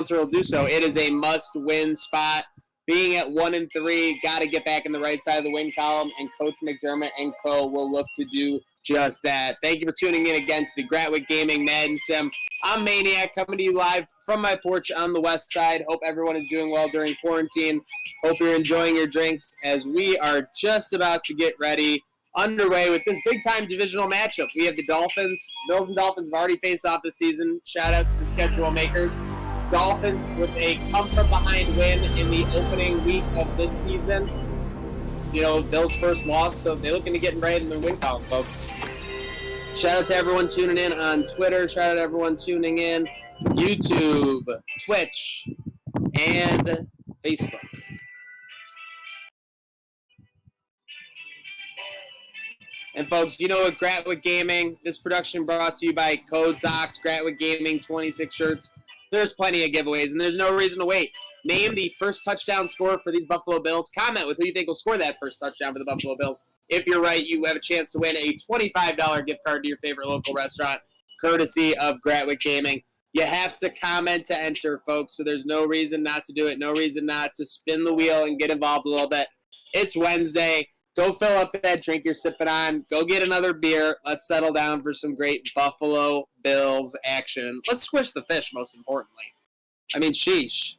will do so. It is a must-win spot. Being at 1-3, got to get back in the right side of the win column, and Coach McDermott and co will look to do just that. Thank you for tuning in again to the Gratwick Gaming Madden Sim. I'm Maniac, coming to you live from my porch on the west side. Hope everyone is doing well during quarantine. Hope you're enjoying your drinks as we are just about to get ready, underway with this big-time divisional matchup. We have the Dolphins. Bills and Dolphins have already faced off this season. Shout out to the schedule makers. Dolphins with a come-from-behind win in the opening week of this season. You know, Bills' first loss, so they're looking to get right in the win column, folks. Shout out to everyone tuning in on Twitter. Shout out to everyone tuning in YouTube, Twitch, and Facebook. And folks, you know what, Gratwick Gaming, this production brought to you by Code Socks, Gratwick Gaming, 26 shirts. There's plenty of giveaways, and there's no reason to wait. Name the first touchdown score for these Buffalo Bills. Comment with who you think will score that first touchdown for the Buffalo Bills. If you're right, you have a chance to win a $25 gift card to your favorite local restaurant, courtesy of Gratwick Gaming. You have to comment to enter, folks, so there's no reason not to do it, no reason not to spin the wheel and get involved a little bit. It's Wednesday. Go fill up that drink you're sipping on. Go get another beer. Let's settle down for some great Buffalo Bills action. Let's squish the fish, most importantly. I mean, sheesh.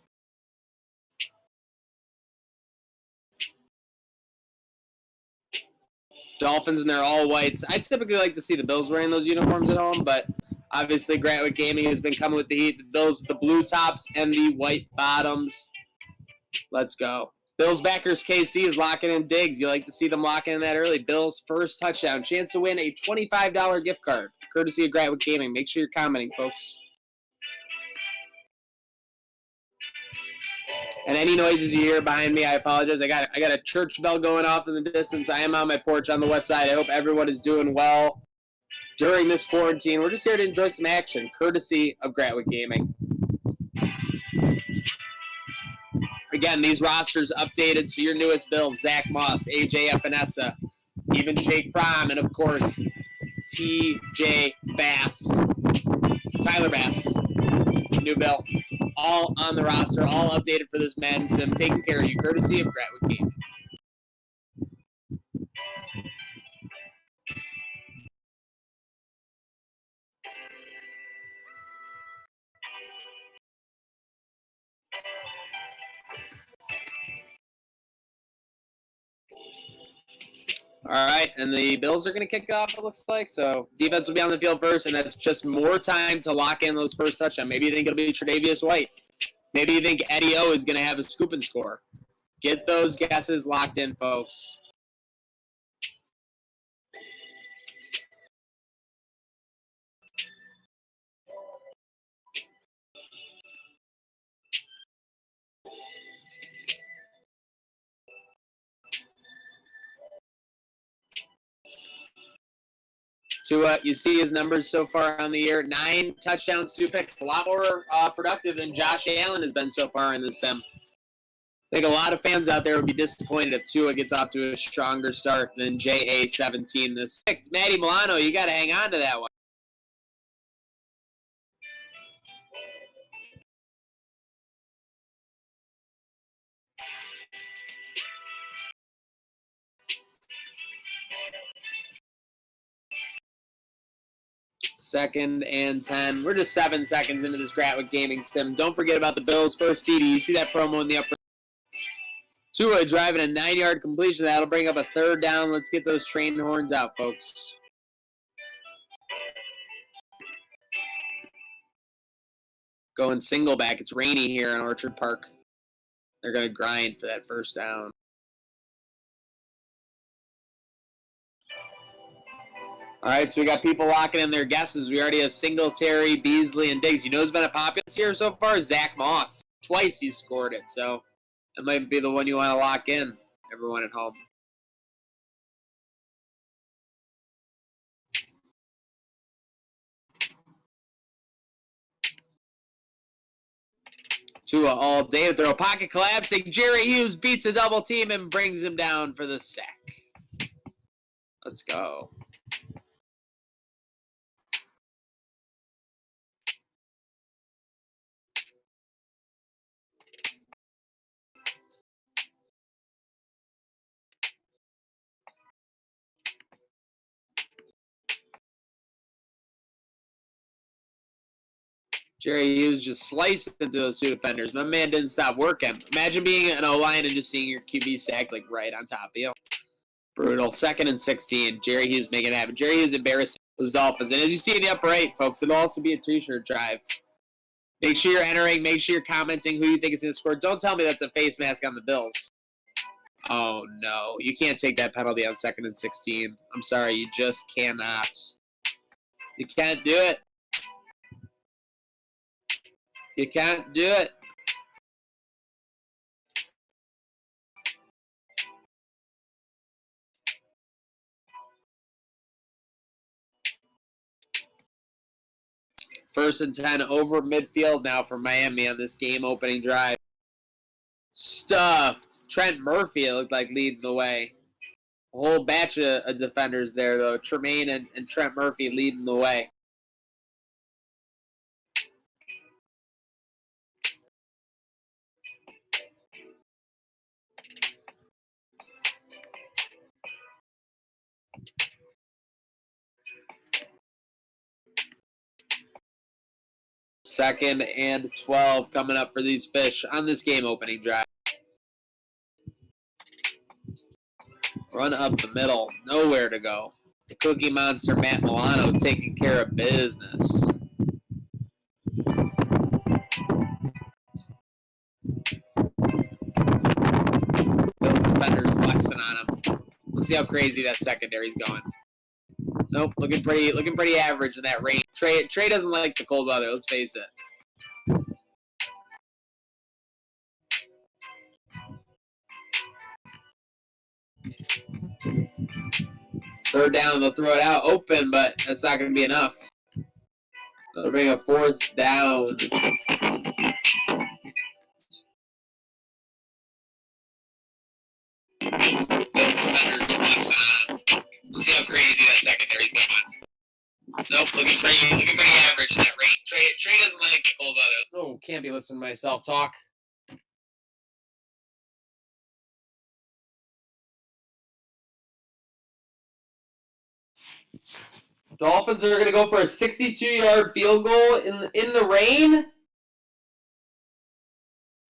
Dolphins in their all-whites. I typically like to see the Bills wearing those uniforms at home, but obviously Gratwick Gaming has been coming with the heat. Those, the blue tops and the white bottoms. Let's go. Bills backers KC is locking in Diggs. You like to see them locking in that early. Bills first touchdown. Chance to win a $25 gift card, courtesy of Gratwick Gaming. Make sure you're commenting, folks. And any noises you hear behind me, I apologize. I got a church bell going off in the distance. I am on my porch on the west side. I hope everyone is doing well during this quarantine. We're just here to enjoy some action, courtesy of Gratwick Gaming. Again, these rosters updated, so your newest Bills, Zach Moss, AJ Epinesa, even Jake Fromm, and of course, TJ Bass, Tyler Bass, new Bill, all on the roster, all updated for this Madden Sim, taking care of you, courtesy of Gratwick Gaming. All right, and the Bills are going to kick it off, it looks like. So defense will be on the field first, and that's just more time to lock in those first touchdowns. Maybe you think it'll be Tre'Davious White. Maybe you think Eddie O is going to have a scoop and score. Get those guesses locked in, folks. You see his numbers so far on the year. 9 touchdowns, 2 picks. A lot more productive than Josh Allen has been so far in this sim. I think a lot of fans out there would be disappointed if Tua gets off to a stronger start than JA-17 this 6th. Matty Milano, you got to hang on to that one. Second and 10. We're just 7 seconds into this Gratwick Gaming Sim. Don't forget about the Bills' first TD. You see that promo in the upper. Tua driving a 9-yard completion. That'll bring up a 3rd down. Let's get those train horns out, folks. Going single back. It's rainy here in Orchard Park. They're going to grind for that 1st down. All right, so we got people locking in their guesses. We already have Singletary, Beasley, and Diggs. You know who's been a popular here so far? Zach Moss. Twice he's scored it, so that might be the one you want to lock in, everyone at home. Tua all day to throw. Pocket collapsing. Jerry Hughes beats a double team and brings him down for the sack. Let's go. Jerry Hughes just sliced into those two defenders. My man didn't stop working. Imagine being an O-line and just seeing your QB sack like right on top of you. Brutal. 2nd and 16. Jerry Hughes making it happen. Jerry Hughes embarrassing those Dolphins. And as you see in the upper right, folks, it'll also be a t-shirt drive. Make sure you're entering. Make sure you're commenting who you think is going to score. Don't tell me that's a face mask on the Bills. Oh, no. You can't take that penalty on 2nd and 16. I'm sorry. You just cannot. You can't do it. You can't do it. First and 10 over midfield now for Miami on this game opening drive. Stuffed. Trent Murphy, it looked like, leading the way. A whole batch of defenders there, though. Tremaine and Trent Murphy leading the way. Second and 12 coming up for these fish on this game opening drive. Run up the middle. Nowhere to go. The Cookie Monster, Matt Milano, taking care of business. Those defenders flexing on him. Let's see how crazy that secondary's going. Nope, looking pretty average in that rain. Trey doesn't like the cold weather, let's face it. Third down, they'll throw it out open, but that's not going to be enough. They'll bring a 4th down. Let's see how crazy that secondary's going. Nope, looking pretty average in that rain. Trey doesn't like the cold weather. Oh, can't be listening to myself talk. Dolphins are going to go for a 62-yard field goal in the rain.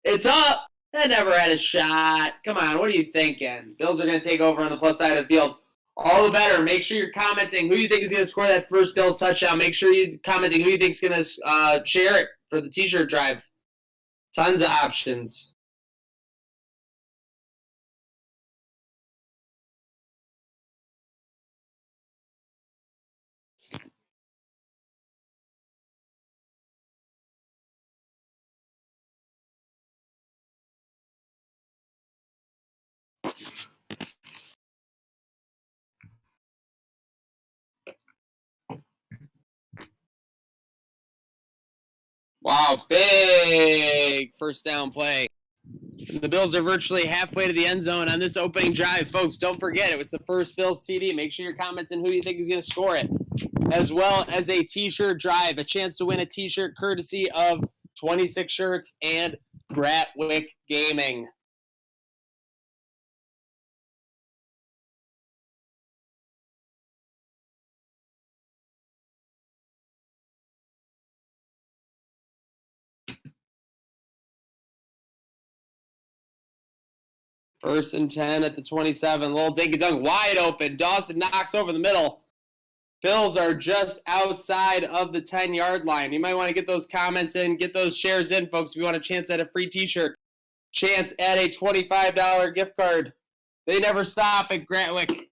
It's up. That never had a shot. Come on, what are you thinking? Bills are going to take over on the plus side of the field. All the better. Make sure you're commenting who you think is going to score that first Bills touchdown. Make sure you're commenting who you think is going to share it for the t-shirt drive. Tons of options. Wow, big first down play. The Bills are virtually halfway to the end zone on this opening drive. Folks, don't forget, it was the first Bills TD. Make sure you're commenting who you think is going to score it, as well as a t-shirt drive, a chance to win a t-shirt courtesy of 26 Shirts and Gratwick Gaming. First and 10 at the 27. Little dinky dunk wide open. Dawson knocks over the middle. Bills are just outside of the 10-yard line. You might want to get those comments in, get those shares in, folks, if you want a chance at a free t-shirt. Chance at a $25 gift card. They never stop at Gratwick.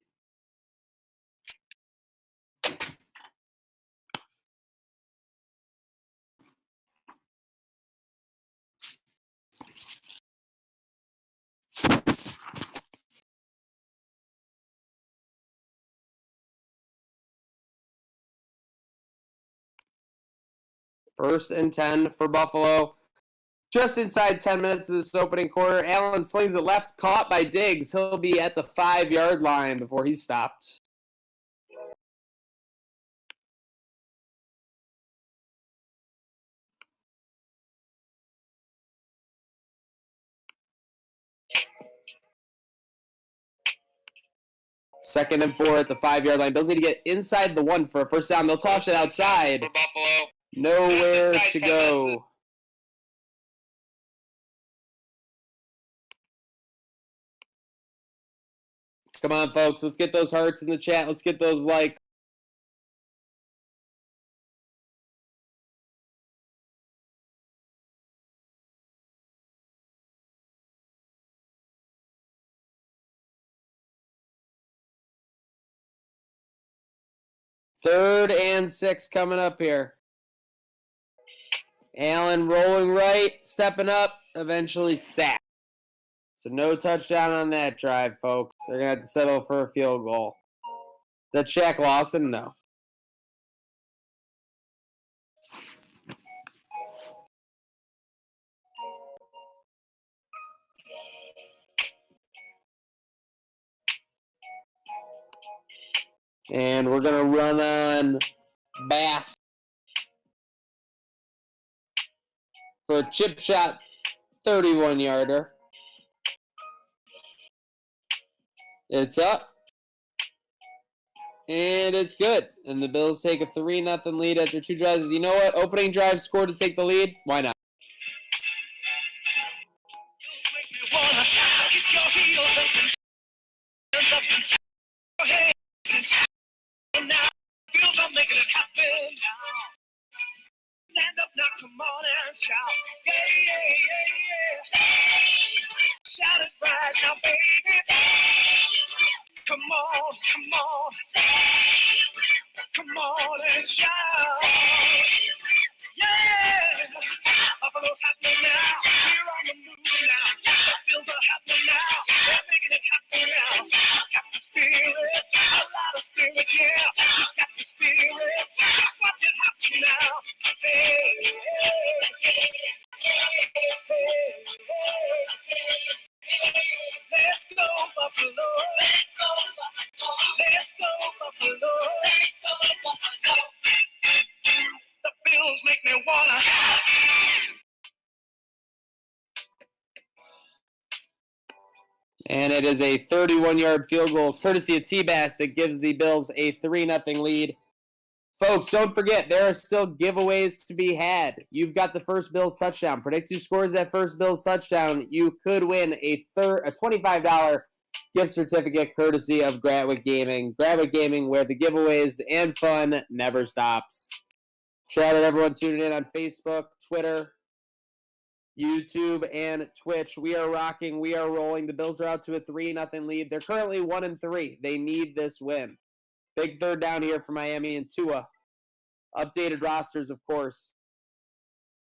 First and 10 for Buffalo. Just inside 10 minutes of this opening quarter, Allen slings it left, caught by Diggs. He'll be at the 5-yard line before he's stopped. Second and 4 at the 5-yard line. Bills need to get inside the 1 for a first down. They'll toss it outside. For Buffalo. Nowhere to go. Come on, folks. Let's get those hearts in the chat. Let's get those likes. Third and 6 coming up here. Allen rolling right, stepping up, eventually sacked. So no touchdown on that drive, folks. They're going to have to settle for a field goal. Is that Shaq Lawson? No. And we're going to run on Bass for a chip shot 31-yarder. It's up. And it's good. And the Bills take a 3-0 lead after 2 drives. You know what? Opening drive score to take the lead. Why not? Stand up now, come on and shout. Yeah, yeah, yeah, yeah. Shout it right now, baby. Come on, come on. Come on and shout. Yeah. Buffalo's happening now. We're on the move now. The Bills are happening now. They're making it happen now. Got the spirit, a lot of spirit, yeah. Got the spirit. Just watch it happen now. Hey, hey, hey, hey, hey. Let's go, Buffalo. Let's go, Buffalo. Let's go, Buffalo. Let's go, Buffalo. The Bills make me wanna. And it is a 31-yard field goal courtesy of T-Bass that gives the Bills a 3-0 lead. Folks, don't forget, there are still giveaways to be had. You've got the first Bills touchdown. Predict who scores that first Bills touchdown. You could win a $25 gift certificate courtesy of Gratwick Gaming. Gratwick Gaming, where the giveaways and fun never stops. Shout out everyone tuning in on Facebook, Twitter, YouTube, and Twitch. We are rocking. We are rolling. The Bills are out to a 3-0 lead. They're currently 1-3. They need this win. Big third down here for Miami and Tua. Updated rosters, of course.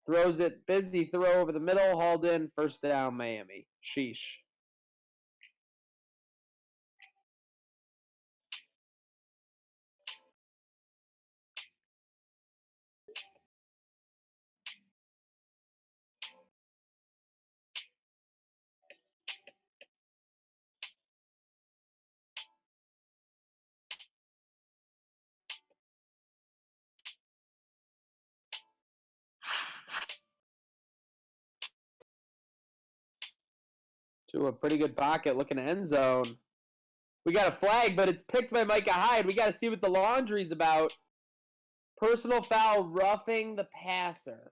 Throws it. Busy throw over the middle. Hauled in. First down, Miami. Sheesh. To a pretty good pocket. Looking at end zone. We got a flag, but it's picked by Micah Hyde. We got to see what the laundry's about. Personal foul, roughing the passer.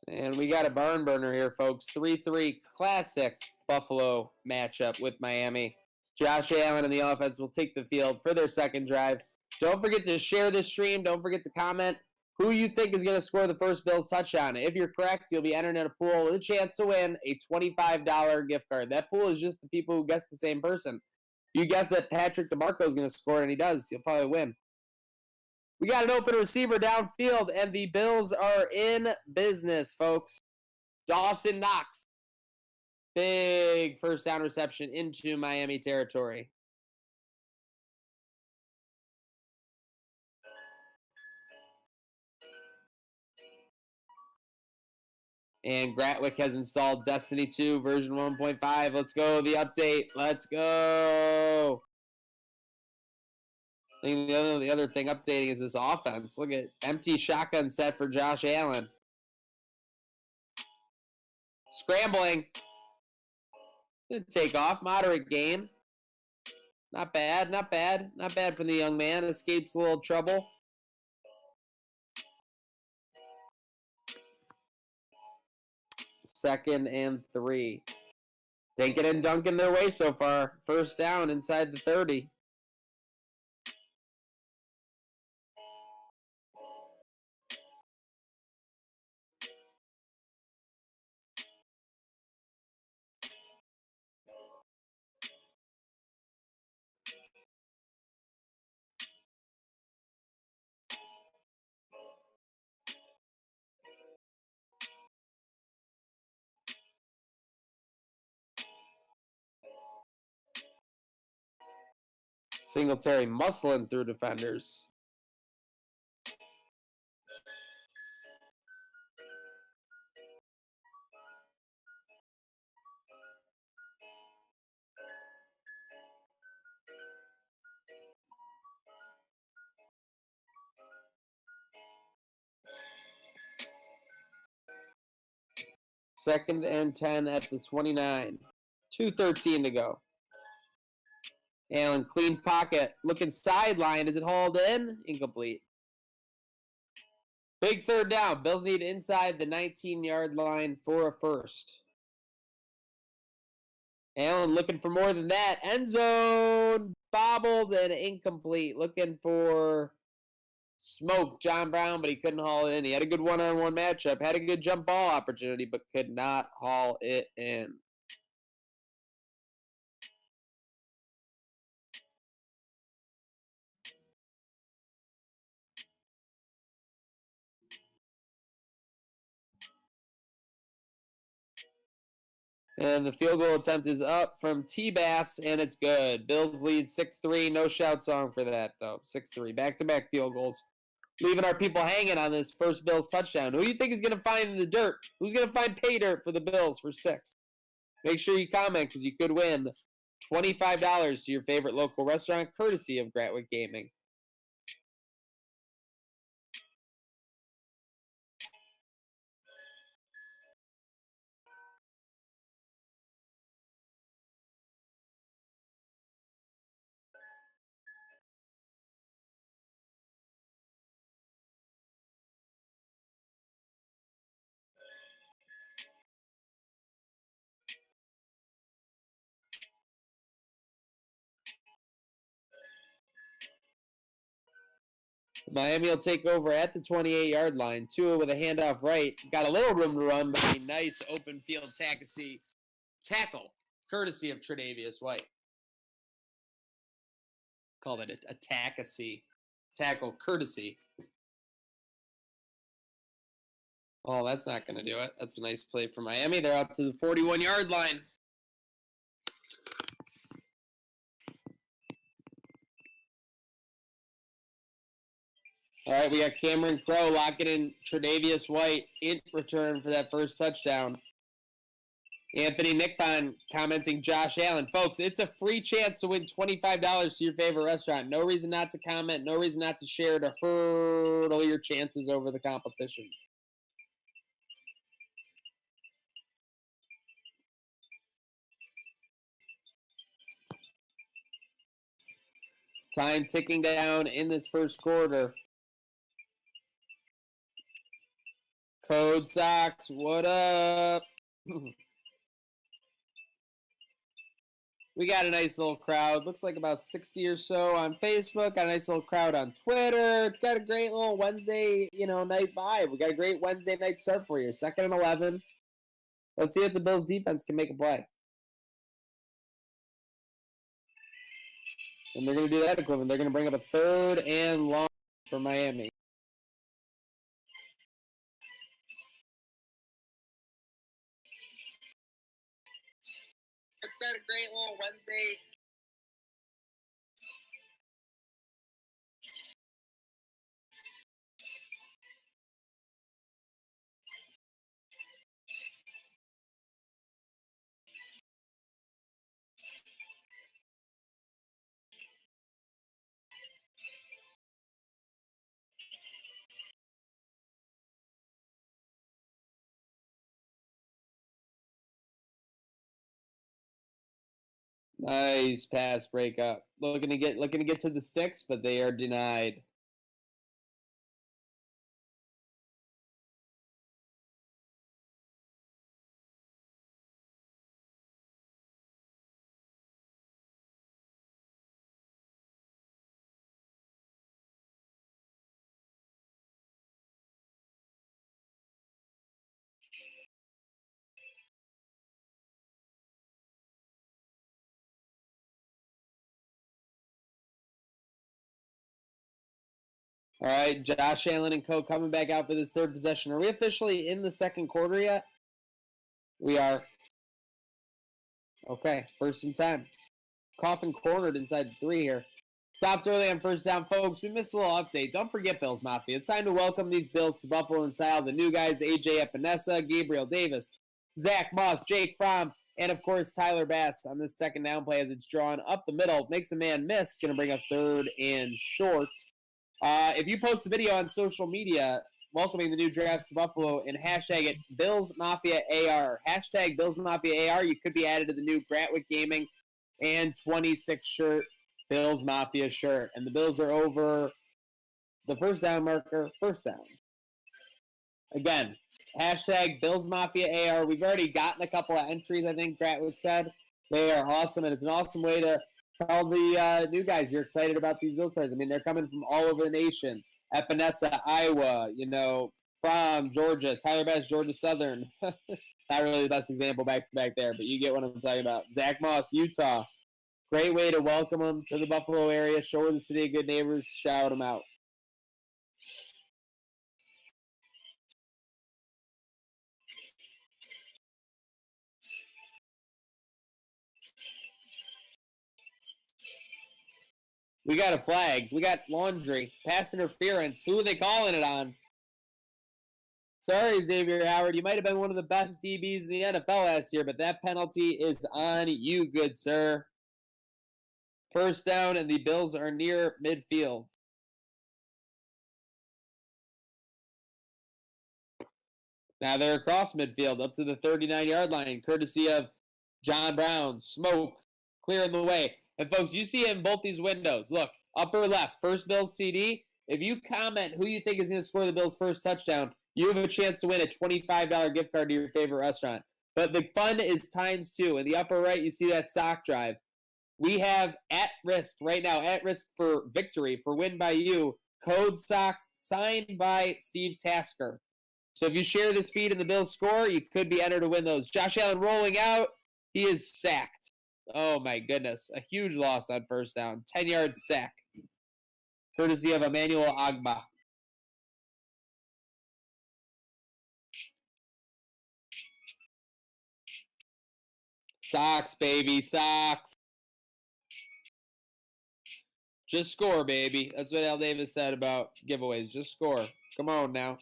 And we got a barn burner here, folks. 3-3 classic Buffalo matchup with Miami. Josh Allen and the offense will take the field for their second drive. Don't forget to share this stream. Don't forget to comment who you think is going to score the first Bills touchdown. If you're correct, you'll be entered in a pool with a chance to win a $25 gift card. That pool is just the people who guess the same person. If you guess that Patrick DeMarco is going to score, and he does, you'll probably win. We got an open receiver downfield, and the Bills are in business, folks. Dawson Knox. Big first down reception into Miami territory. And Gratwick has installed Destiny 2 version 1.5. Let's go. The update. Let's go. I think the other thing updating is this offense. Look at empty shotgun set for Josh Allen. Scrambling. Good takeoff. Moderate gain. Not bad. Not bad. Not bad for the young man. Escapes a little trouble. Second and 3. Dinkin and Duncan their way so far. First down inside the 30. Singletary muscling through defenders. Second and 10 at the 29. 2:13 to go. Allen, clean pocket. Looking sideline. Is it hauled in? Incomplete. Big third down. Bills need inside the 19-yard line for a first. Allen looking for more than that. End zone. Bobbled and incomplete. Looking for smoke John Brown, but he couldn't haul it in. He had a good one-on-one matchup. Had a good jump ball opportunity, but could not haul it in. And the field goal attempt is up from T-Bass, and it's good. Bills lead 6-3. No shout song for that, though. 6-3. Back-to-back field goals. Leaving our people hanging on this first Bills touchdown. Who do you think is going to find in the dirt? Who's going to find pay dirt for the Bills for 6? Make sure you comment because you could win $25 to your favorite local restaurant, courtesy of Gratwick Gaming. Miami will take over at the 28-yard line. Tua with a handoff right. Got a little room to run, but a nice open field tackle, courtesy of Tre'Davious White. Called it a tackle courtesy. Oh, that's not going to do it. That's a nice play for Miami. They're up to the 41-yard line. All right, we got Cameron Crowe locking in Tre'Davious White in return for that first touchdown. Anthony Nickbon commenting Josh Allen. Folks, it's a free chance to win $25 to your favorite restaurant. No reason not to comment. No reason not to share to hurdle your chances over the competition. Time ticking down in this first quarter. Code Sox, what up? We got a nice little crowd. Looks like about 60 or so on Facebook. Got a nice little crowd on Twitter. It's got a great little Wednesday, night vibe. We got a great Wednesday night start for you. 2nd and 11. Let's see if the Bills defense can make a play. And they're going to do that equivalent. They're going to bring up a 3rd and long for Miami. It's got a great little Wednesday. Nice pass breakup. Looking to get to the sticks, but they are denied. All right, Josh Allen and co coming back out for this 3rd possession. Are we officially in the 2nd quarter yet? We are. Okay, 1st and 10. Coffin cornered inside the 3 here. Stopped early on 1st down, folks. We missed a little update. Don't forget, Bills Mafia. It's time to welcome these Bills to Buffalo and style. The new guys, AJ Epinesa, Gabriel Davis, Zach Moss, Jake Fromm, and, of course, Tyler Bass on this 2nd down play as it's drawn up the middle. Makes a man miss. It's going to bring a 3rd and short. If you post a video on social media welcoming the new drafts to Buffalo and hashtag it Bills Mafia AR, hashtag Bills Mafia AR, you could be added to the new Gratwick Gaming and 26 shirt, Bills Mafia shirt. And the Bills are over the 1st down marker, 1st down. Again, hashtag Bills Mafia AR. We've already gotten a couple of entries, I think Gratwick said. They are awesome, and it's an awesome way to tell the new guys you're excited about these Bills players. I mean, they're coming from all over the nation. Epinesa, Iowa, from Georgia. Tyler Bass, Georgia Southern. Not really the best example back to back there, but you get what I'm talking about. Zach Moss, Utah. Great way to welcome them to the Buffalo area. Show the city of good neighbors. Shout them out. We got a flag. We got laundry. Pass interference. Who are they calling it on? Sorry, Xavier Howard. You might have been one of the best DBs in the NFL last year, but that penalty is on you, good sir. 1st down, and the Bills are near midfield. Now they're across midfield up to the 39-yard line, courtesy of John Brown. Smoke, clearing the way. And, folks, you see it in both these windows. Look, upper left, first Bills CD. If you comment who you think is going to score the Bills' first touchdown, you have a chance to win a $25 gift card to your favorite restaurant. But the fun is ×2. In the upper right, you see that sock drive. We have at risk right now, at risk for victory, for win by you, code socks signed by Steve Tasker. So if you share this feed and the Bills score, you could be entered to win those. Josh Allen rolling out. He is sacked. Oh, my goodness. A huge loss on 1st down. 10-yard sack. Courtesy of Emmanuel Agba. Socks, baby. Socks. Just score, baby. That's what Al Davis said about giveaways. Just score. Come on now.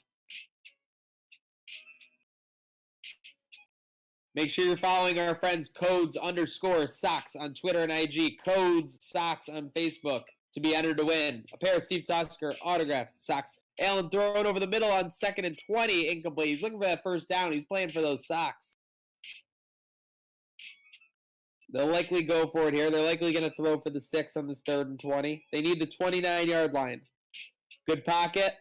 Make sure you're following our friends codes_socks on Twitter and IG. Codes socks on Facebook to be entered to win. A pair of Steve Tasker autographed socks. Allen thrown over the middle on 2nd and 20. Incomplete. He's looking for that 1st down. He's playing for those socks. They'll likely go for it here. They're likely going to throw for the sticks on this 3rd and 20. They need the 29-yard line. Good pocket.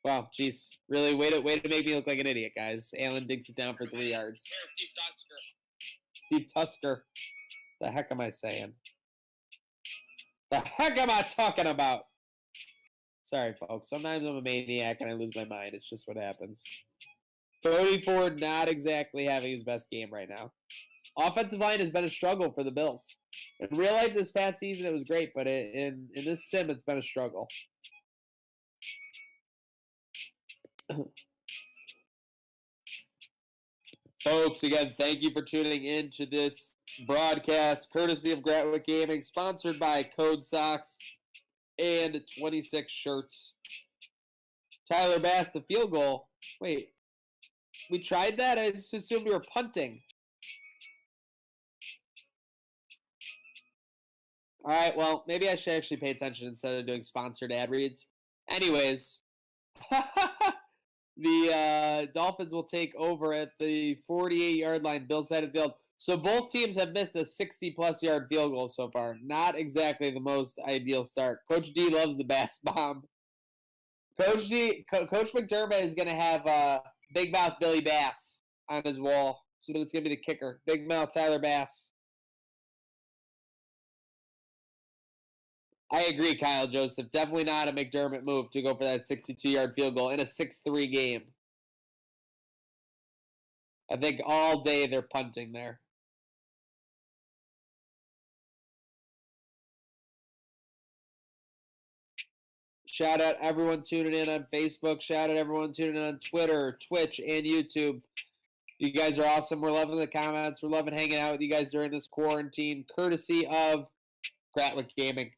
Wow, jeez. Really, way to make me look like an idiot, guys. Allen digs it down for 3 yards. Steve Tusker. Steve Tusker. The heck am I saying? The heck am I talking about? Sorry, folks. Sometimes I'm a maniac and I lose my mind. It's just what happens. Cody Ford not exactly having his best game right now. Offensive line has been a struggle for the Bills. In real life this past season, it was great, but in this sim, it's been a struggle. Folks, again, thank you for tuning in to this broadcast, courtesy of Gratwick Gaming, sponsored by Code Socks and 26 Shirts. Tyler Bass, the field goal. Wait, we tried that? I just assumed we were punting. All right, well, maybe I should actually pay attention instead of doing sponsored ad reads. Anyways, the Dolphins will take over at the 48-yard line, Bills side of the field. So both teams have missed a 60-plus yard field goal so far. Not exactly the most ideal start. Coach D loves the Bass bomb. Coach McDermott is going to have Big Mouth Billy Bass on his wall. So it's going to be the kicker. Big Mouth Tyler Bass. I agree, Kyle Joseph. Definitely not a McDermott move to go for that 62-yard field goal in a 6-3 game. I think all day they're punting there. Shout out everyone tuning in on Facebook. Shout out everyone tuning in on Twitter, Twitch, and YouTube. You guys are awesome. We're loving the comments. We're loving hanging out with you guys during this quarantine, courtesy of Gratwick Gaming.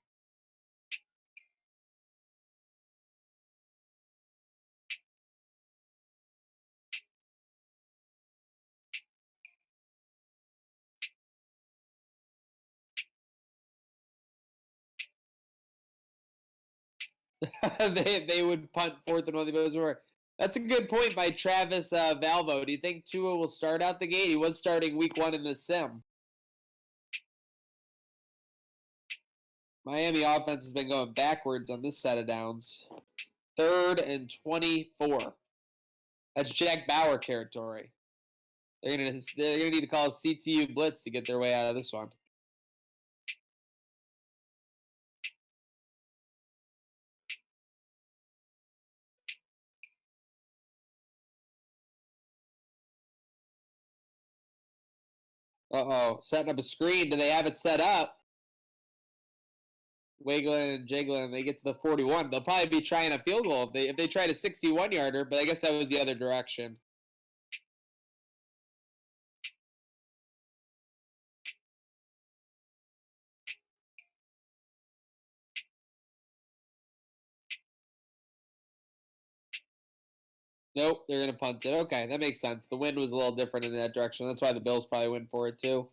they would punt fourth and one. That's a good point by Travis Valvo. Do you think Tua will start out the gate? He was starting week 1 in the sim. Miami offense has been going backwards on this set of downs. 3rd and 24. That's Jack Bauer territory. They're gonna need to call a CTU blitz to get their way out of this one. Uh-oh, setting up a screen. Do they have it set up? Wiggling and jiggling. They get to the 41. They'll probably be trying a field goal if they tried a 61-yarder, but I guess that was the other direction. Nope, they're going to punt it. Okay, that makes sense. The wind was a little different in that direction. That's why the Bills probably went for it, too.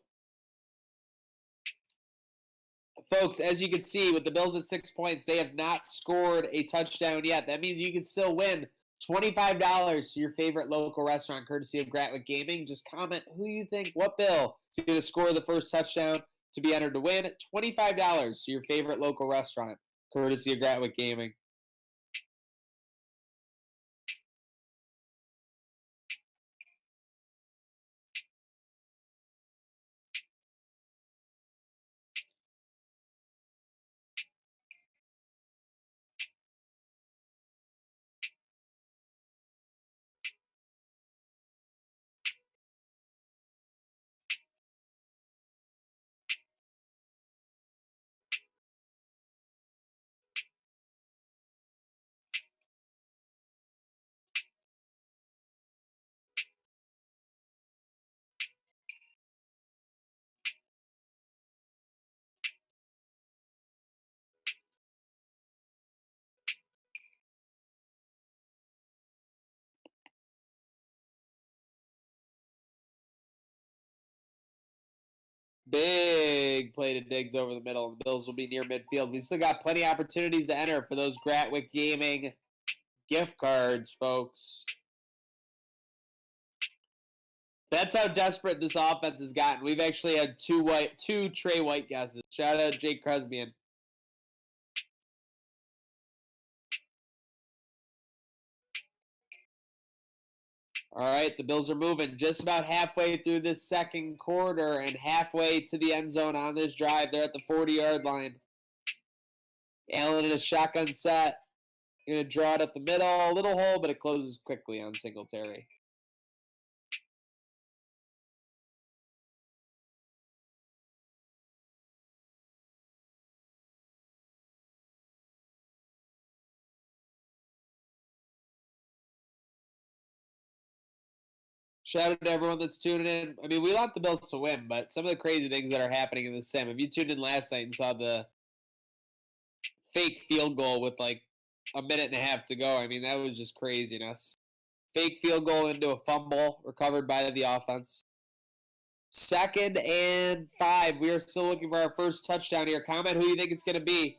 Folks, as you can see, with the Bills at 6 points, they have not scored a touchdown yet. That means you can still win $25 to your favorite local restaurant, courtesy of Gratwick Gaming. Just comment who you think, what Bill is going to score the first touchdown to be entered to win. $25 to your favorite local restaurant, courtesy of Gratwick Gaming. Big play to Diggs over the middle. The Bills will be near midfield. We still got plenty of opportunities to enter for those Gratwick Gaming gift cards, folks. That's how desperate this offense has gotten. We've actually had two Trey White guesses. Shout out Jake Cresbian. All right, the Bills are moving just about halfway through this second quarter and halfway to the end zone on this drive. They're at the 40-yard line. Allen in a shotgun set. Going to draw it up the middle. A little hole, but it closes quickly on Singletary. Shout out to everyone that's tuning in. I mean, we want the Bills to win, but some of the crazy things that are happening in the sim. If you tuned in last night and saw the fake field goal with like a minute and a half to go, I mean, that was just craziness. Fake field goal into a fumble recovered by the offense. 2nd and 5. We are still looking for our first touchdown here. Comment who you think it's going to be.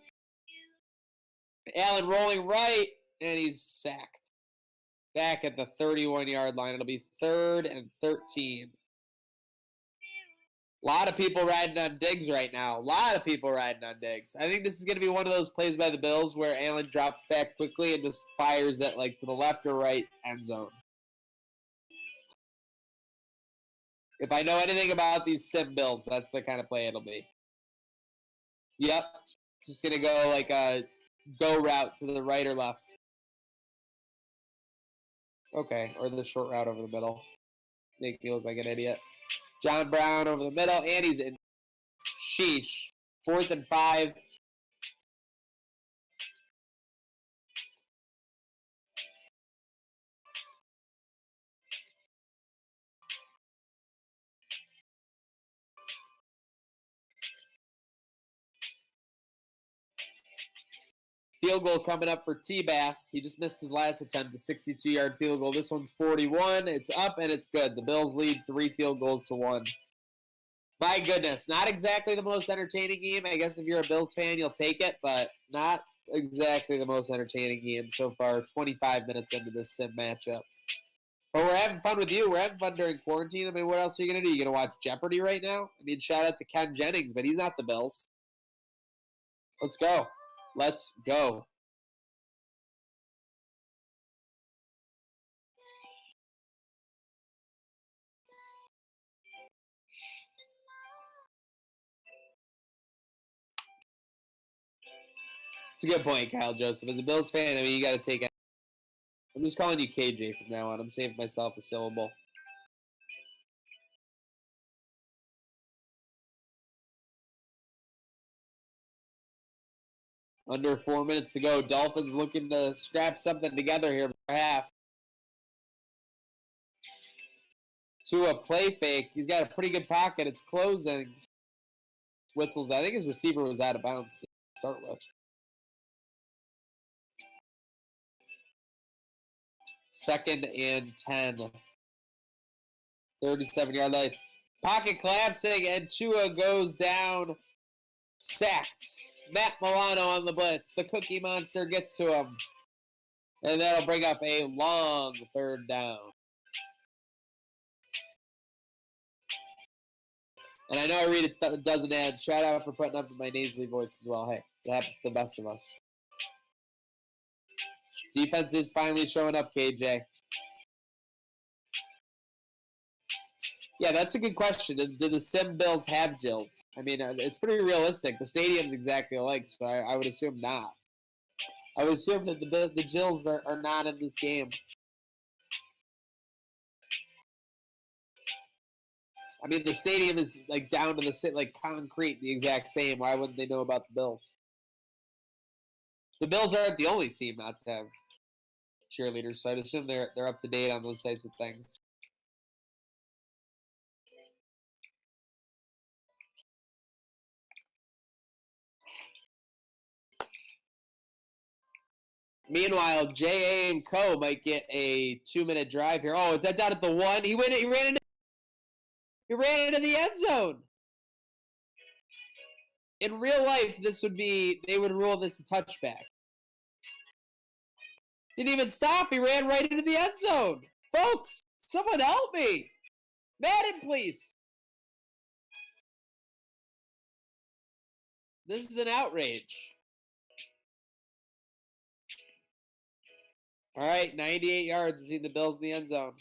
Allen rolling right, and he's sacked. Back at the 31-yard line. It'll be 3rd and 13. A lot of people riding on Diggs right now. A lot of people riding on Diggs. I think this is going to be one of those plays by the Bills where Allen drops back quickly and just fires it like to the left or right end zone. If I know anything about these sim Bills, that's the kind of play it'll be. Yep. Just going to go like a go route to the right or left. Okay, or the short route over the middle. Make you look like an idiot. John Brown over the middle, and he's in. Sheesh. 4th and 5. Field goal coming up for T-Bass. He just missed his last attempt, a 62-yard field goal. This one's 41. It's up, and it's good. The Bills lead 3 field goals to 1. My goodness, not exactly the most entertaining game. I guess if you're a Bills fan, you'll take it, but not exactly the most entertaining game so far, 25 minutes into this sim matchup. But we're having fun with you. We're having fun during quarantine. I mean, what else are you going to do? You going to watch Jeopardy right now? I mean, shout out to Ken Jennings, but he's not the Bills. Let's go. Let's go. It's a good point, Kyle Joseph. As a Bills fan, I mean, you got to take it. I'm just calling you KJ from now on. I'm saving myself a syllable. Under 4 minutes to go. Dolphins looking to scrap something together here for half. To a play fake. He's got a pretty good pocket. It's closing. Whistles. I think his receiver was out of bounds to start with. 2nd and 10. 37-yard line. Pocket collapsing, and Tua goes down. Sacked. Matt Milano on the blitz. The Cookie Monster gets to him. And that'll bring up a long 3rd down. And I know I read a dozen ads. Shout out for putting up with my nasally voice as well. Hey, that happens to the best of us. Defense is finally showing up, KJ. Yeah, that's a good question. Do the Sim Bills have Jills? I mean, it's pretty realistic. The stadium's exactly alike, so I would assume not. I would assume that the Jills are not in this game. I mean, the stadium is like down to the like concrete, the exact same. Why wouldn't they know about the Bills? The Bills aren't the only team not to have cheerleaders, so I'd assume they're up to date on those types of things. Meanwhile, J.A. and Co. might get a 2-minute drive here. Oh, is that down at the 1? He ran into the end zone. In real life, they would rule this a touchback. Didn't even stop. He ran right into the end zone. Folks, someone help me. Madden, please. This is an outrage. All right, 98 yards between the Bills and the end zone.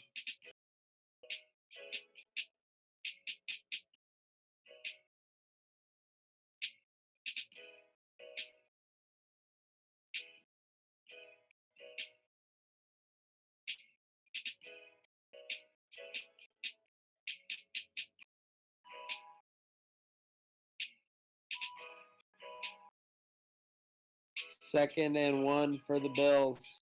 2nd and 1 for the Bills.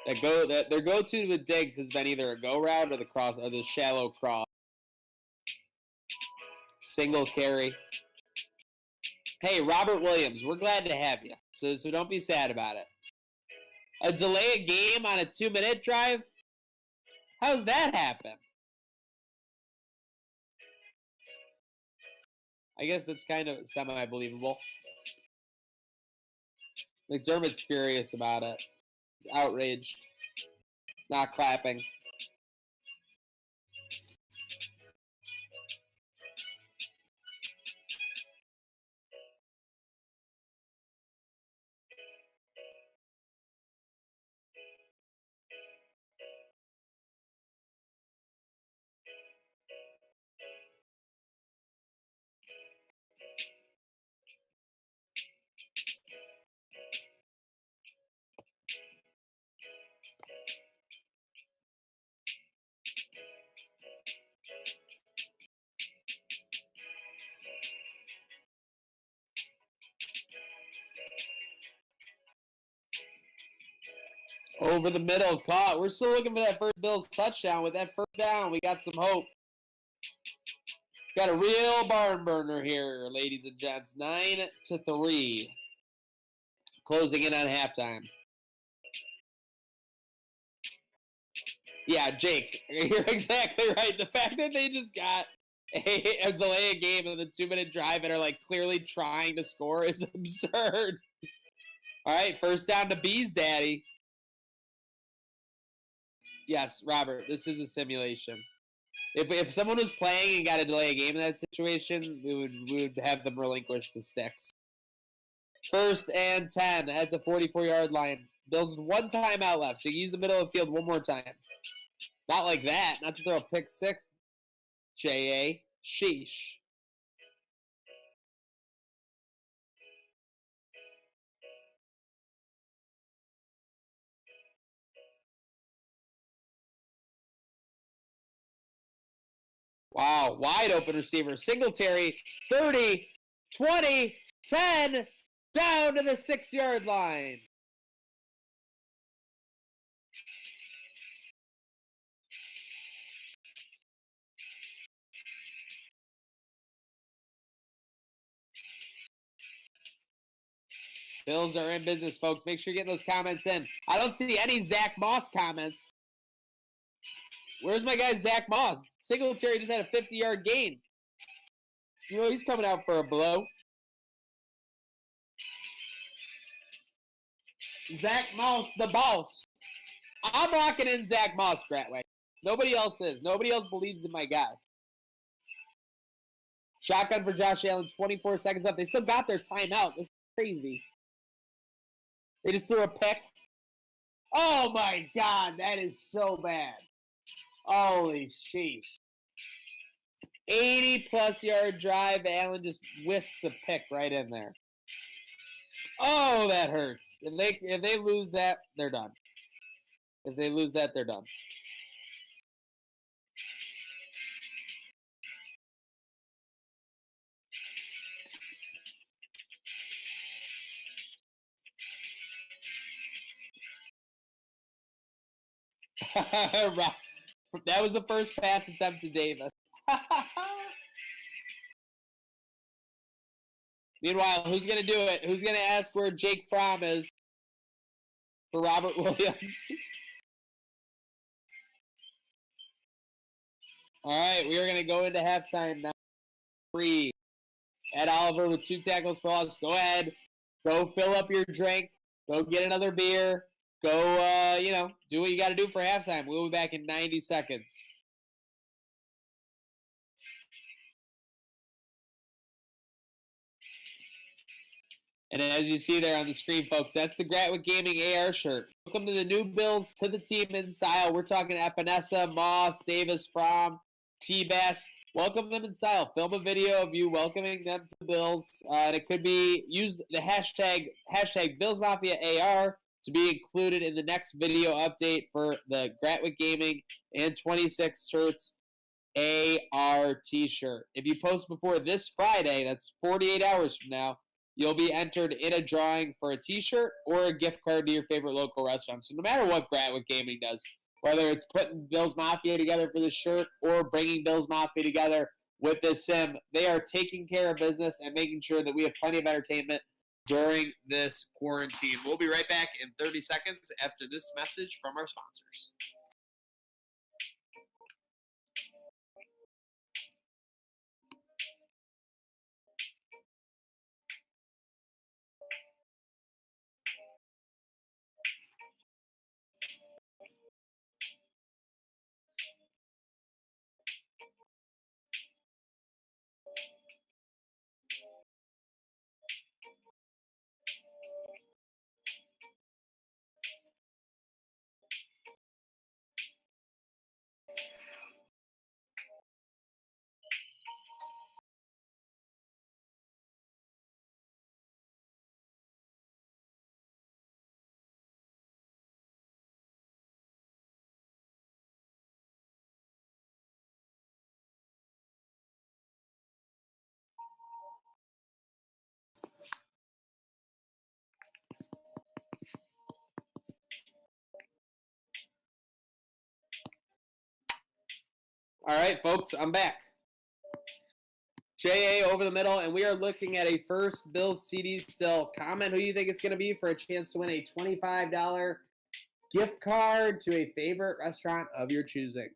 Their go-to with Diggs has been either a go route or the shallow cross. Single carry. Hey, Robert Williams, we're glad to have you. So don't be sad about it. A delay a game on a 2-minute drive? How's that happen? I guess that's kind of semi-believable. McDermott's furious about it. He's outraged. Not clapping. Over the middle, caught. We're still looking for that first Bills touchdown. With that first down, we got some hope. Got a real barn burner here, ladies and gents. 9-3. Closing in on halftime. Yeah, Jake, you're exactly right. The fact that they just got a delay a game in the 2-minute drive and are like clearly trying to score is absurd. All right, first down to Bees Daddy. Yes, Robert, this is a simulation. If someone was playing and got to delay a game in that situation, we would have them relinquish the sticks. 1st and 10 at the 44-yard line. Bills with 1 timeout left, so you use the middle of the field one more time. Not like that. Not to throw a pick 6. J.A. Sheesh. Wow, wide open receiver. Singletary, 30, 20, 10, down to the 6-yard line. Bills are in business, folks. Make sure you get those comments in. I don't see any Zach Moss comments. Where's my guy Zach Moss? Singletary just had a 50-yard gain. You know he's coming out for a blow. Zach Moss, the boss. I'm locking in Zach Moss, Gratway. Nobody else is. Nobody else believes in my guy. Shotgun for Josh Allen, 24 seconds left. They still got their timeout. This is crazy. They just threw a pick. Oh, my God. That is so bad. Holy sheesh. 80-plus yard drive. Allen just whisks a pick right in there. Oh, that hurts. If they lose that, they're done. If they lose that, they're done. That was the first pass attempt to Davis. Meanwhile, who's going to do it? Who's going to ask where Jake Fromm is for Robert Williams? All right, we are going to go into halftime now. 3. Ed Oliver with 2 tackles for loss. Go ahead. Go fill up your drink. Go get another beer. Go, do what you got to do for halftime. We'll be back in 90 seconds. And as you see there on the screen, folks, that's the Gratwick Gaming AR shirt. Welcome to the new Bills, to the team in style. We're talking Epinesa, Moss, Davis, Fromm, T-Bass. Welcome them in style. Film a video of you welcoming them to the Bills. And it could be, use the hashtag BillsMafia AR. to be included in the next video update for the Gratwick Gaming and 26 shirts AR t-shirt. If you post before this Friday, that's 48 hours from now, you'll be entered in a drawing for a t-shirt or a gift card to your favorite local restaurant. So no matter what Gratwick Gaming does, whether it's putting Bills Mafia together for this shirt or bringing Bills Mafia together with this sim, they are taking care of business and making sure that we have plenty of entertainment during this quarantine. We'll be right back in 30 seconds after this message from our sponsors. All right, folks, I'm back. JA over the middle, and we are looking at a first Bills CD still. Comment who you think it's going to be for a chance to win a $25 gift card to a favorite restaurant of your choosing.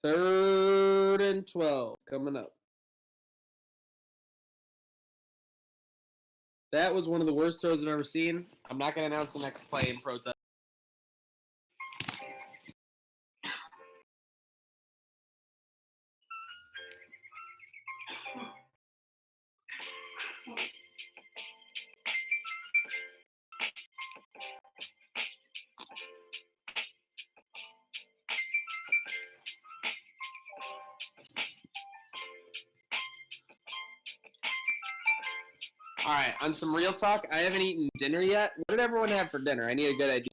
Third and 12 coming up. That was one of the worst throws I've ever seen. I'm not going to announce the next play in protest. All right, on some real talk, I haven't eaten dinner yet. What did everyone have for dinner? I need a good idea.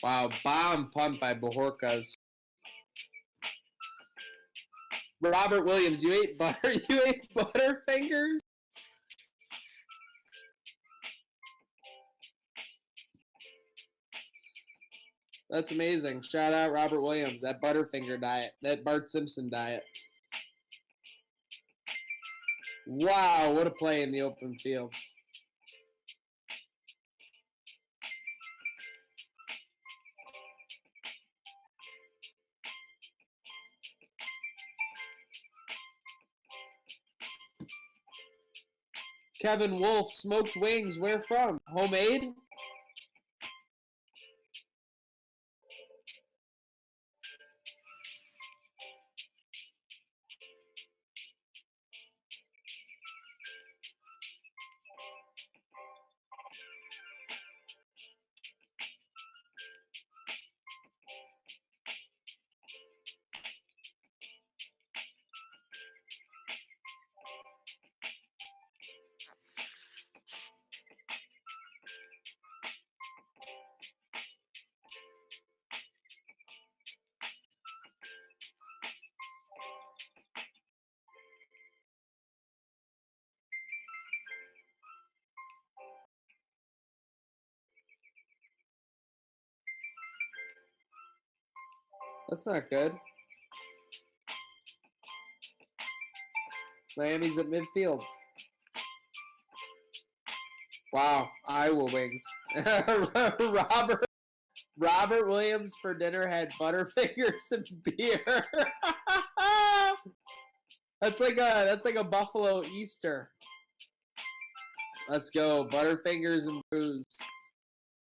Wow, bomb punt by Bajorkas. Robert Williams, you ate butter? You ate Butterfingers? That's amazing. Shout out Robert Williams. That Butterfinger diet. That Bart Simpson diet. Wow, what a play in the open field. Kevin Wolf, smoked wings. Where from? Homemade? That's not good. Miami's at midfield. Wow, Iowa wings. Robert Williams for dinner had Butterfingers and beer. That's like a Buffalo Easter. Let's go, Butterfingers and booze.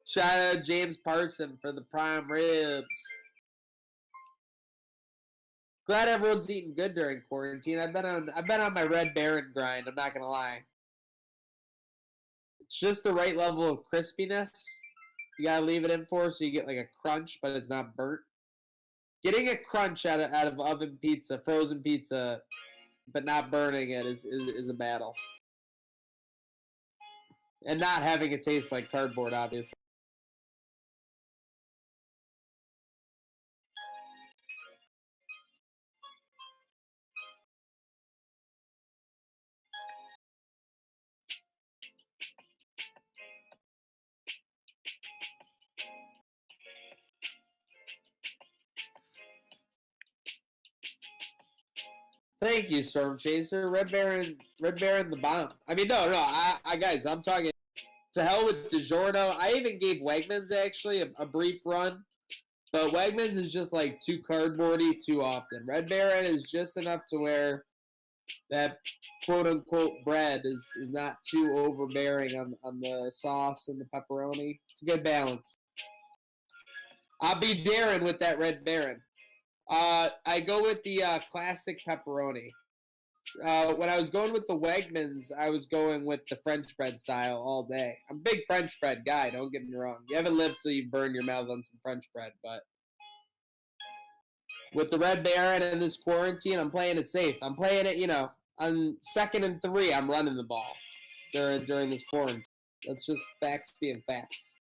Shout out James Parson for the prime ribs. Glad everyone's eating good during quarantine. I've been on my Red Baron grind. I'm not gonna lie. It's just the right level of crispiness. You gotta leave it in for so you get like a crunch, but it's not burnt. Getting a crunch out of oven pizza, frozen pizza, but not burning it is a battle. And not having it taste like cardboard, obviously. Thank you, Storm Chaser. Red Baron the bomb. I mean, no, I guys, I'm talking to hell with DiGiorno. I even gave Wegmans actually a brief run, but Wegmans is just like too cardboardy too often. Red Baron is just enough to where that quote unquote bread is not too overbearing on the sauce and the pepperoni. It's a good balance. I'll be daring with that Red Baron. I go with the classic pepperoni. When I was going with the Wegmans, I was going with the French bread style all day. I'm a big French bread guy, don't get me wrong. You haven't lived till you burn your mouth on some French bread, but with the Red Baron and this quarantine, I'm playing it safe. I'm playing it, on 2nd and 3, I'm running the ball during this quarantine. That's just facts being facts.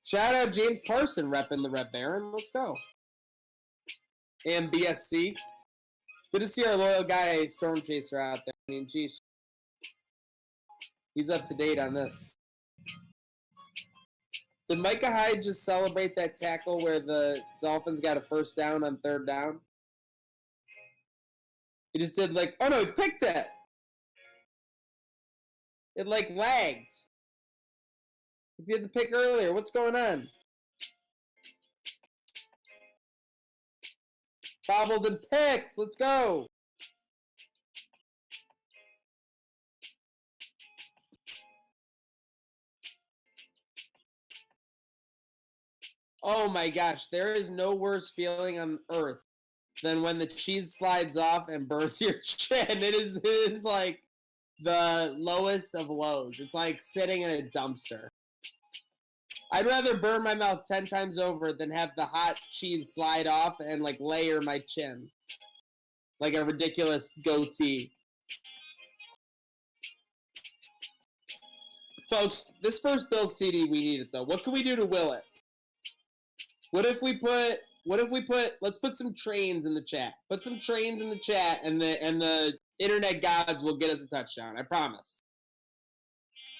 Shout out James Parson repping the Red Baron. Let's go. And BSC. Good to see our loyal guy, Storm Chaser, out there. I mean, geez. He's up to date on this. Did Micah Hyde just celebrate that tackle where the Dolphins got a first down on 3rd down? He just did like, oh no, he picked it. It like lagged. If you had the pick earlier, what's going on? Bobbled and picked. Let's go. Oh my gosh, there is no worse feeling on earth than when the cheese slides off and burns your chin. It is like the lowest of lows. It's like sitting in a dumpster. I'd rather burn my mouth 10 times over than have the hot cheese slide off and like layer my chin like a ridiculous goatee. Folks, this first Bills CD, we need it though. What can we do to will it? What if we put let's put some trains in the chat. Put some trains in the chat and the internet gods will get us a touchdown. I promise.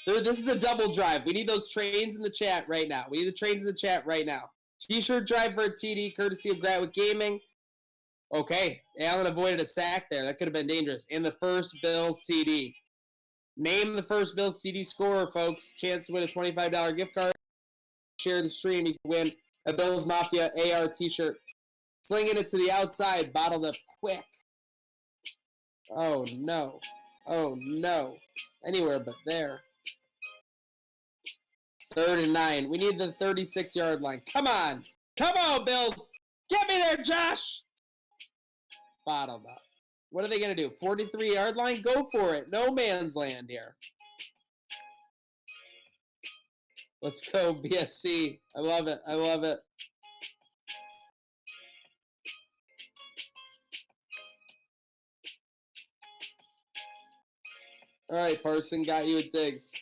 This is a double drive. We need those trains in the chat right now. We need the trains in the chat right now. T-shirt drive for a TD, courtesy of Gratwick Gaming. Okay, Allen avoided a sack there. That could have been dangerous. And the first Bills TD. Name the first Bills TD scorer, folks. Chance to win a $25 gift card. Share the stream. You can win a Bills Mafia AR T-shirt. Slinging it to the outside. Bottled up quick. Oh, no. Oh, no. Anywhere but there. 3rd and 9. We need the 36-yard line. Come on. Come on, Bills. Get me there, Josh. Bottled up. What are they going to do? 43-yard line? Go for it. No man's land here. Let's go, BSC. I love it. I love it. All right, Parson. Got you at Diggs.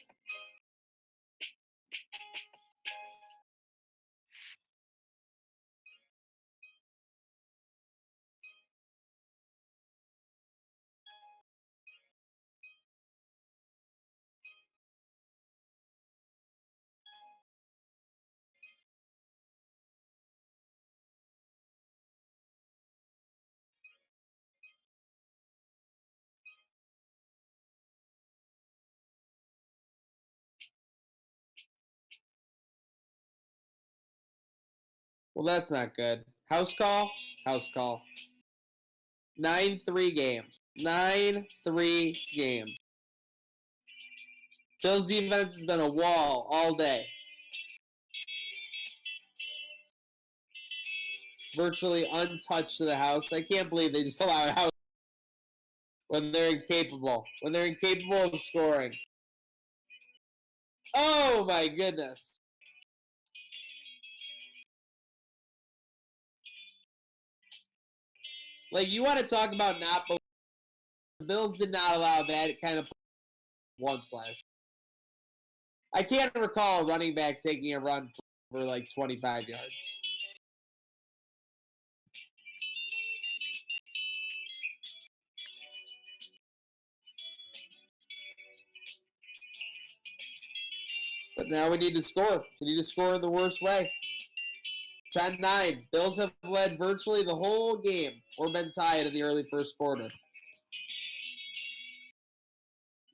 Well, that's not good. House call? House call. 9-3 game. 9-3 game. Bills defense has been a wall all day. Virtually untouched to the house. I can't believe they just allowed a house when they're incapable. When they're incapable of scoring. Oh my goodness. Like, you want to talk about not believing. The Bills did not allow that kind of once last. I can't recall a running back taking a run for like 25 yards. But now we need to score. We need to score in the worst way. 10-9. Bills have led virtually the whole game or been tied in the early first quarter.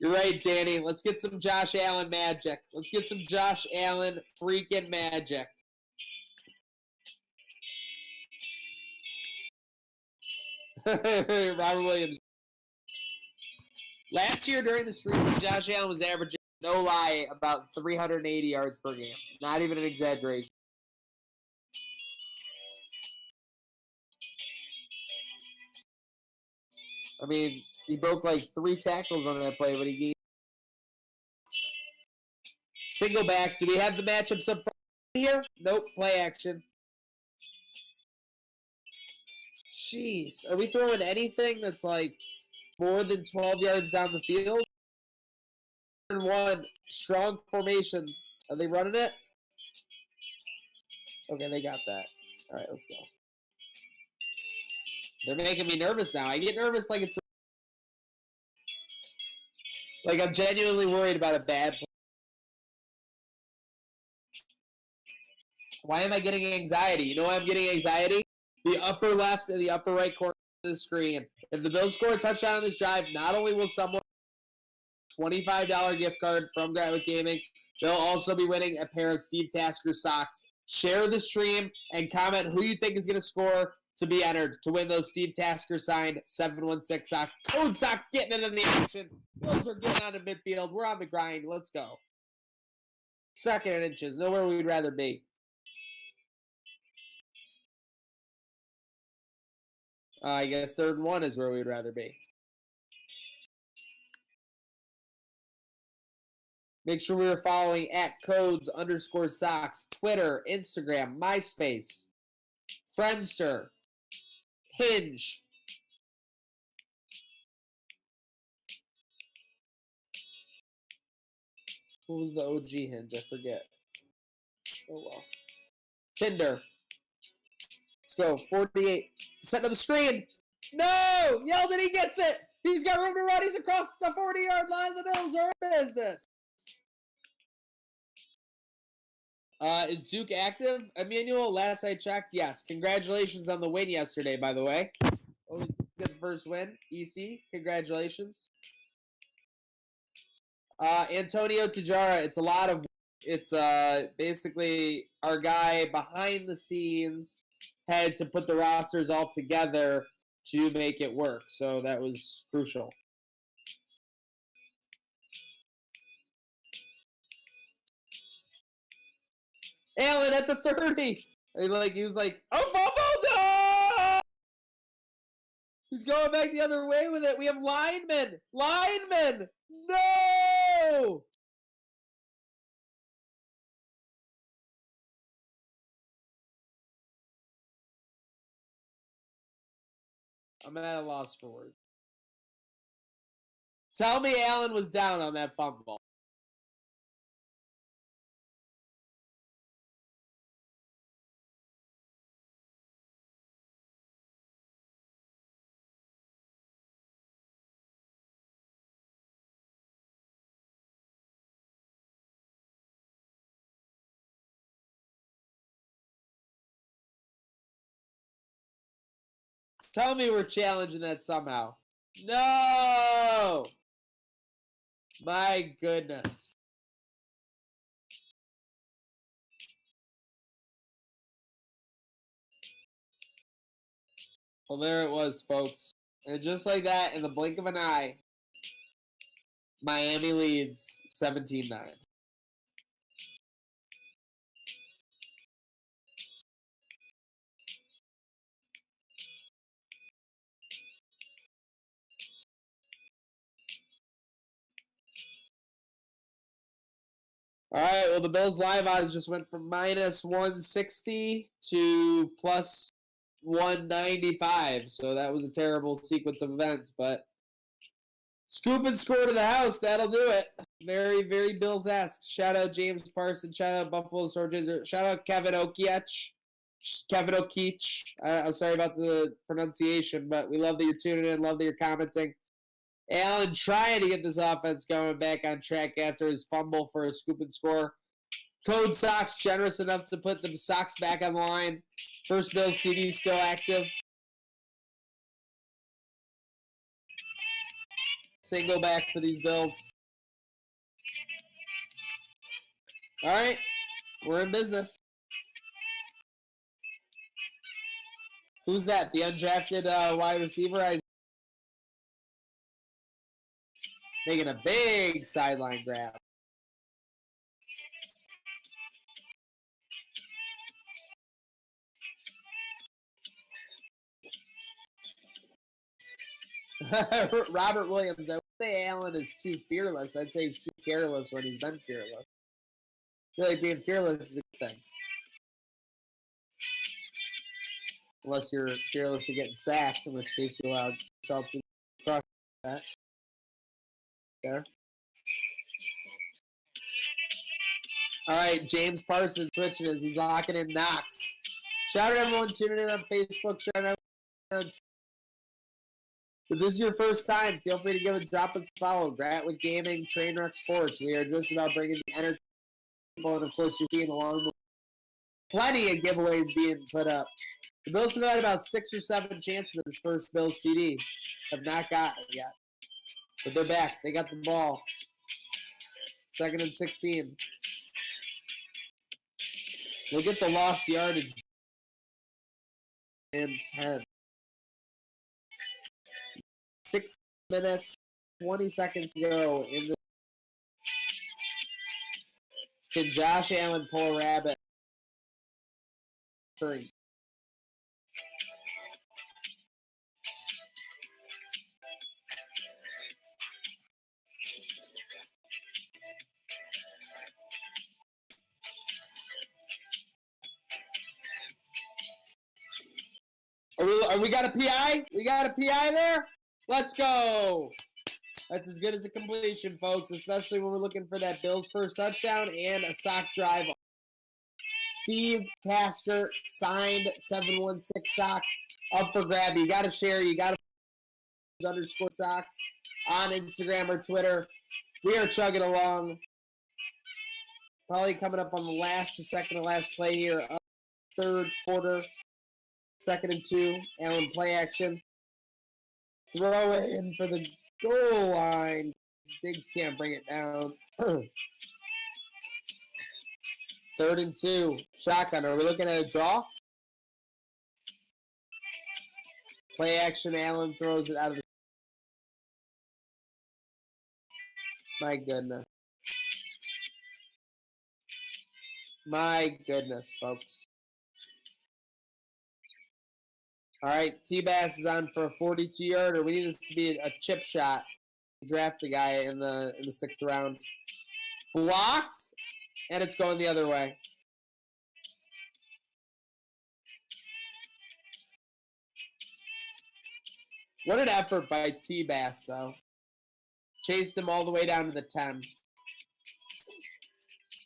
You're right, Danny. Let's get some Josh Allen magic. Let's get some Josh Allen freaking magic. Robert Williams. Last year during the streak, Josh Allen was averaging, no lie, about 380 yards per game. Not even an exaggeration. I mean, he broke like 3 tackles on that play, but he gave single back. Do we have the matchups up here? Nope. Play action. Jeez. Are we throwing anything that's like more than 12 yards down the field? 1. Strong formation. Are they running it? Okay, they got that. All right, let's go. They're making me nervous now. I get nervous like it's like I'm genuinely worried about a bad play. Why am I getting anxiety? You know why I'm getting anxiety? The upper left and the upper right corner of the screen. If the Bills score a touchdown on this drive, not only will someone $25 gift card from Gratwood Gaming, they'll also be winning a pair of Steve Tasker socks. Share the stream and comment who you think is going to score to be entered to win those Steve Tasker signed 716 socks. Code socks getting it in the action. Bills are getting on to midfield. We're on the grind. Let's go. 2nd and inches. Nowhere we'd rather be. I guess 3rd and 1 is where we'd rather be. Make sure we are following at codes_socks, Twitter, Instagram, MySpace, Friendster, Hinge. What was the OG Hinge? I forget. Oh, well. Tinder. Let's go. 48. Setting up a screen. No! Yeldon, he gets it! He's got room to run. He's across the 40-yard line. The Bills are in business. Is Duke active? Emmanuel, last I checked, yes. Congratulations on the win yesterday, by the way. Always get the first win. EC, congratulations. Antonio Tajara, it's basically our guy behind the scenes had to put the rosters all together to make it work. So that was crucial. Allen at the 30. He was like, oh, no! He's going back the other way with it. We have linemen. Linemen. No! I'm at a loss for words. Tell me Allen was down on that fumble. Tell me we're challenging that somehow. No! My goodness. Well, there it was, folks. And just like that, in the blink of an eye, Miami leads 17-9. All right, well, the Bills live odds just went from minus 160 to plus 195. So that was a terrible sequence of events, but scoop and score to the house. That'll do it. Very, very Bills-esque. Shout out James Parsons. Shout out Buffalo Soldiers. Shout out Kevin Okiech. Kevin Okiech. I'm sorry about the pronunciation, but we love that you're tuning in. Love that you're commenting. Allen trying to get this offense going back on track after his fumble for a scoop and score. Code Sox generous enough to put the Sox back on the line. First Bills CD still active. Single back for these Bills. All right, we're in business. Who's that? The undrafted wide receiver? Making a big sideline grab. Robert Williams. I would say Allen is too fearless. I'd say he's too careless when he's been fearless. I feel like being fearless is a good thing. Unless you're fearless of getting sacked, in which case you allow yourself to cross that. There. All right, James Parsons switching as he's locking in Knox. Shout out everyone tuning in on Facebook. Shout out everyone. If this is your first time, feel free to drop us a follow. Grat with Gaming, Trainwreck Sports. We are just about bringing the entertainment, and of course, you're seeing along with plenty of giveaways being put up. The Bills have had about 6 or 7 chances at this first Bills CD. Have not gotten it yet. But they're back. They got the ball. 2nd and 16. We'll get the lost yardage. And 10. 6 minutes, 20 seconds to go in the. Can Josh Allen pull a rabbit? 3. We got a PI? We got a PI there? Let's go. That's as good as a completion, folks, especially when we're looking for that Bills first touchdown and a sock drive. Steve Tasker signed 716 socks up for grab. You got to share. You got to underscore socks on Instagram or Twitter. We are chugging along. Probably coming up on the second to last play here. Up 3rd quarter. 2nd and 2. Allen play action. Throw it in for the goal line. Diggs can't bring it down. 3rd and 2. Shotgun. Are we looking at a draw? Play action. Allen throws it out of the. My goodness. My goodness, folks. All right, T-Bass is on for a 42-yarder. We need this to be a chip shot. Draft the guy in the 6th round. Blocked, and it's going the other way. What an effort by T-Bass, though. Chased him all the way down to the 10.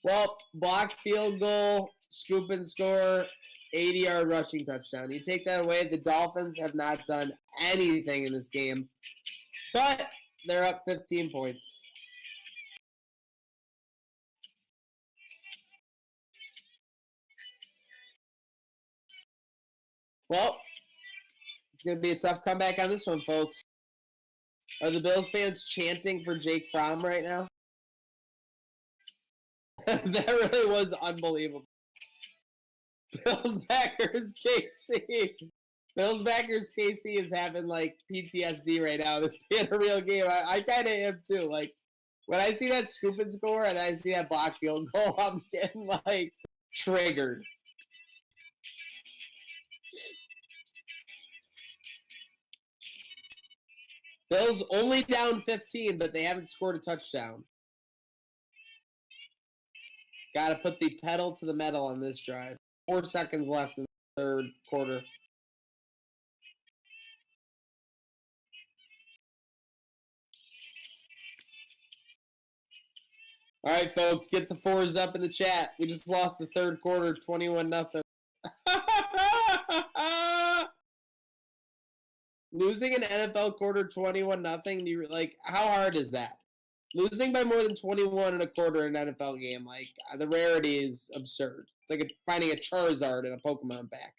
Well, blocked field goal, scoop and score, 80-yard rushing touchdown. You take that away, the Dolphins have not done anything in this game. But they're up 15 points. Well, it's going to be a tough comeback on this one, folks. Are the Bills fans chanting for Jake Fromm right now? That really was unbelievable. Bills backers, KC. Bills backers KC is having like PTSD right now. This being a real game. I kind of am too. Like when I see that scoop and score and I see that block field goal, I'm getting like triggered. Bills only down 15, but they haven't scored a touchdown. Got to put the pedal to the metal on this drive. 4 seconds left in the third quarter. All right, folks, get the fours up in the chat. We just lost the third quarter, 21-0. Losing an NFL quarter 21-0, like, how hard is that? Losing by more than 21 in a quarter in an NFL game, like, the rarity is absurd. It's like finding a Charizard in a Pokemon pack.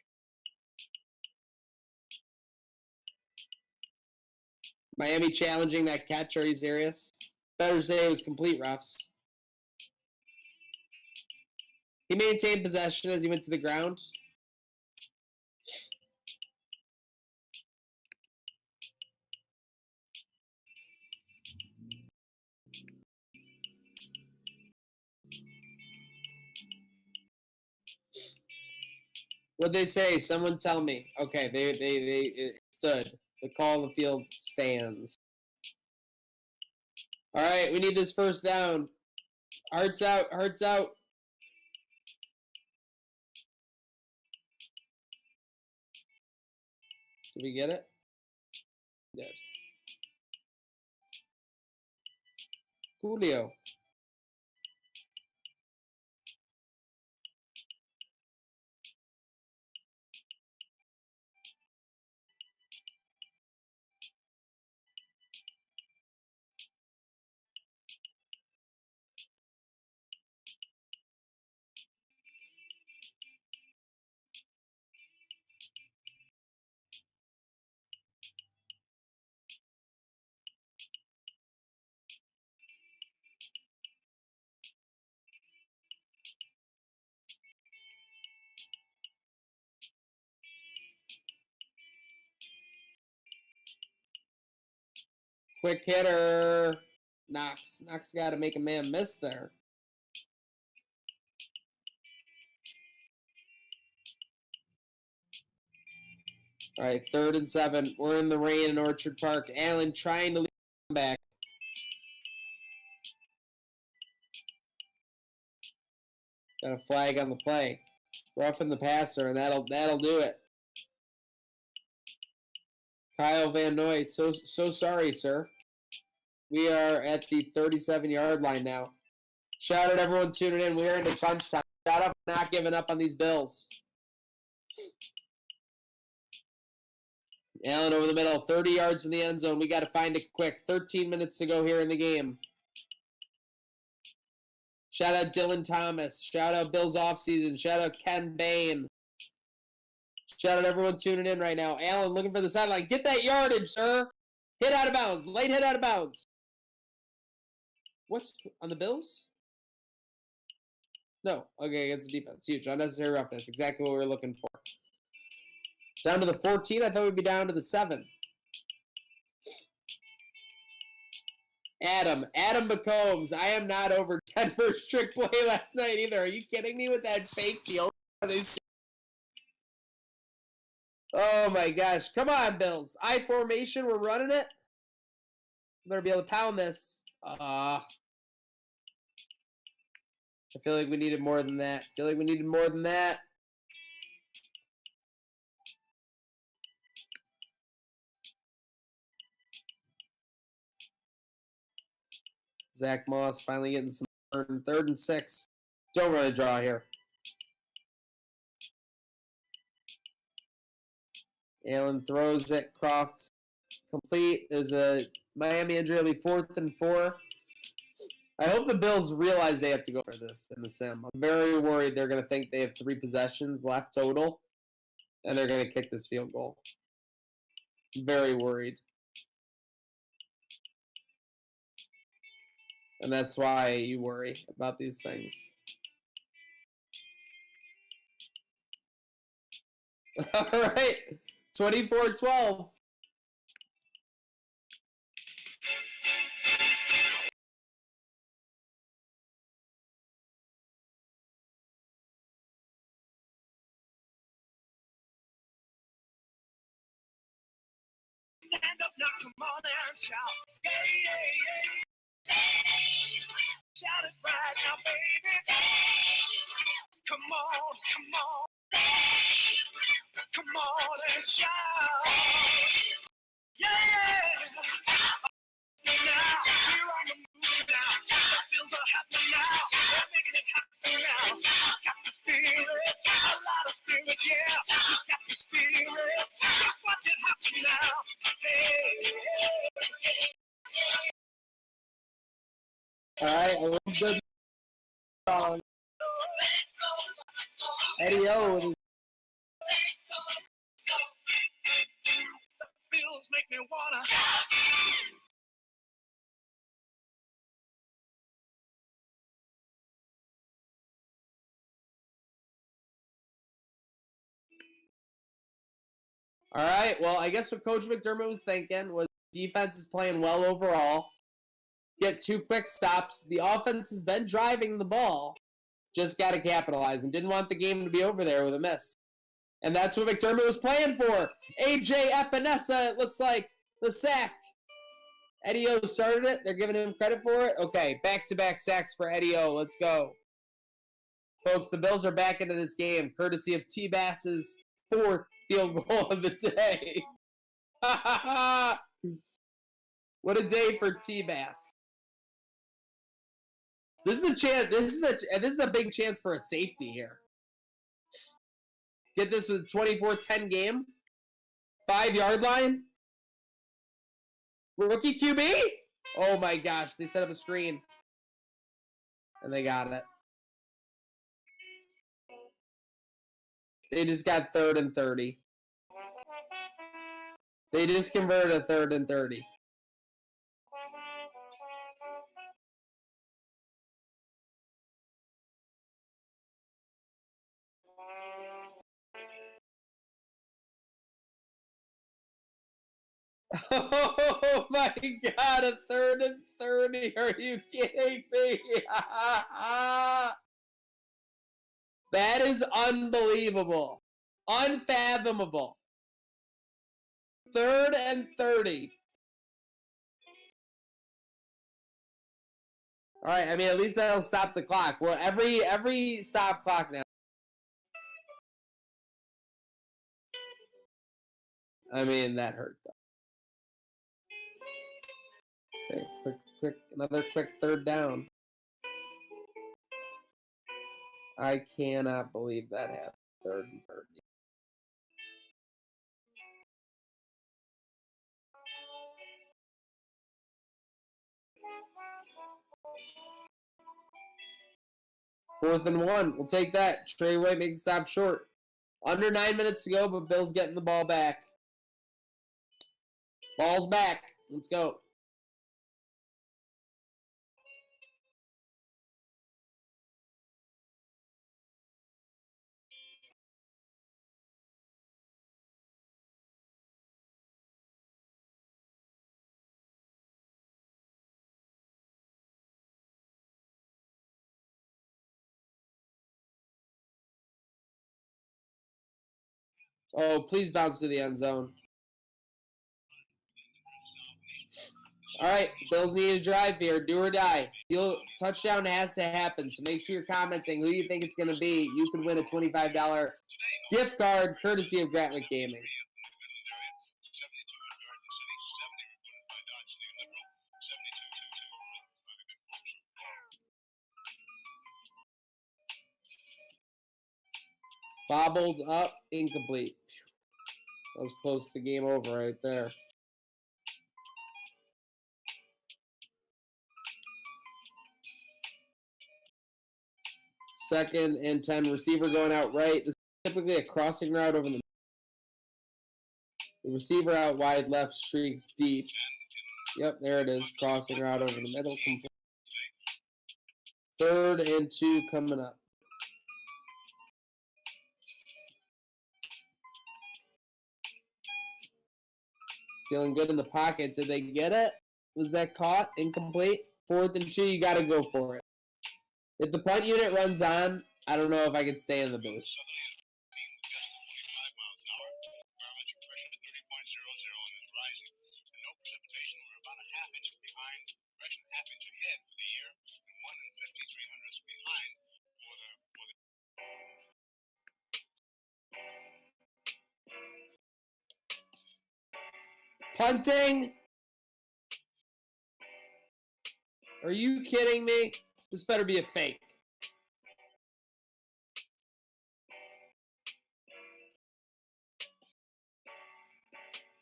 Miami challenging that catch. Are you serious? Better say it was complete refs. He maintained possession as he went to the ground. What'd they say? Someone tell me. Okay, they it stood. The call on the field stands. All right, we need this first down. Hearts out, hearts out. Did we get it? Good. Julio. Quick hitter. Knox. Knox got to make a man miss there. All right, 3rd and 7. We're in the rain in Orchard Park. Allen trying to lead back. Got a flag on the play. Roughing the passer, and that'll do it. Kyle Van Noy, so sorry, sir. We are at the 37-yard line now. Shout out everyone tuning in. We're into crunch time. Shout out for not giving up on these Bills. Allen over the middle, 30 yards from the end zone. We got to find it quick. 13 minutes to go here in the game. Shout out Dylan Thomas. Shout out Bills offseason. Shout out Ken Bain. Shout out everyone tuning in right now. Allen looking for the sideline. Get that yardage, sir. Hit out of bounds. Late hit out of bounds. What's on the Bills? No. Okay, against the defense. Huge. Unnecessary roughness. Exactly what we were looking for. Down to the 14. I thought we'd be down to the 7. Adam McCombs. I am not over Denver's trick play last night either. Are you kidding me with that fake field? Oh my gosh. Come on, Bills. I formation. We're running it. Better be able to pound this. I feel like we needed more than that. Zach Moss finally getting some 3rd and 6. Don't run a draw here. Allen throws it. Crofts complete. There's a Miami injury. It'll be 4th and 4. I hope the Bills realize they have to go for this in the sim. I'm very worried they're going to think they have 3 possessions left total, and they're going to kick this field goal. Very worried. And that's why you worry about these things. All right. 24-12. Stand up now, come on and shout. Yeah, yeah, yeah. Shout it right now, baby. Come on, come on. Come on and shout. Yeah. Now, we're on the move now. The fields are happening now. We're making it happen now. Got the spirit, a lot of spirit, yeah. Got the spirit. Just watch it happen now. Hey. All right, a little good song. Eddie O. Feels make me wanna. All right, well, I guess what Coach McDermott was thinking was defense is playing well overall. Get 2 quick stops. The offense has been driving the ball. Just got to capitalize and didn't want the game to be over there with a miss. And that's what McDermott was playing for. A.J. Epinesa, it looks like, the sack. Eddie O started it. They're giving him credit for it. Okay, back-to-back sacks for Eddie O. Let's go. Folks, the Bills are back into this game, courtesy of T-Bass's 4th field goal of the day. What a day for T-Bass. This is a chance. This is a big chance for a safety here. Get this with a 24-10 game. 5-yard line. Rookie QB? Oh my gosh, they set up a screen. And they got it. They just got 3rd and 30. They just converted a 3rd and 30. Oh my God, a 3rd and 30. Are you kidding me? That is unbelievable. Unfathomable. 3rd and 30. All right, I mean, at least that'll stop the clock. Well, every stop clock now. I mean, that hurt, though. Okay, another quick 3rd down. I cannot believe that happened. 3rd and 30. Fourth and 1. We'll take that. Trey White makes a stop short. Under 9 minutes to go, but Bill's getting the ball back. Ball's back. Let's go. Oh, please bounce to the end zone. All right, Bills need a drive here. Do or die. Touchdown has to happen, so make sure you're commenting who you think it's going to be. You could win a $25 gift card courtesy of Gratwick Gaming. Bobbled up, incomplete. That was close to game over right there. Second and 10. Receiver going out right. This is typically a crossing route over the receiver out wide left, streaks deep. Yep, there it is. Crossing route over the middle. Complete. 3rd and 2 coming up. Feeling good in the pocket. Did they get it? Was that caught? Incomplete? 4th and 2, you got to go for it. If the punt unit runs on, I don't know if I can stay in the booth. Punting? Are you kidding me? This better be a fake.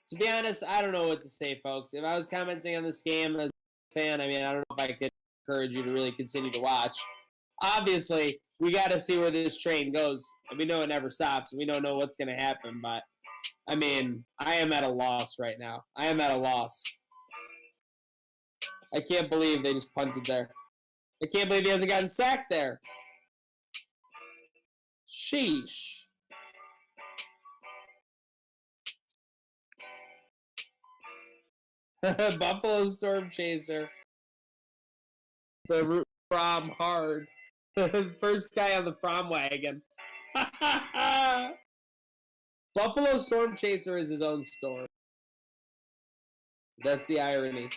To be honest, I don't know what to say, folks. If I was commenting on this game as a fan, I mean, I don't know if I could encourage you to really continue to watch. Obviously, we got to see where this train goes. We know it never stops. We don't know what's going to happen, but, I mean, I am at a loss right now. I am at a loss. I can't believe they just punted there. I can't believe he hasn't gotten sacked there. Sheesh. Buffalo Storm Chaser. The root Fromm hard. First guy on the Fromm wagon. Buffalo Storm Chaser is his own storm. That's the irony.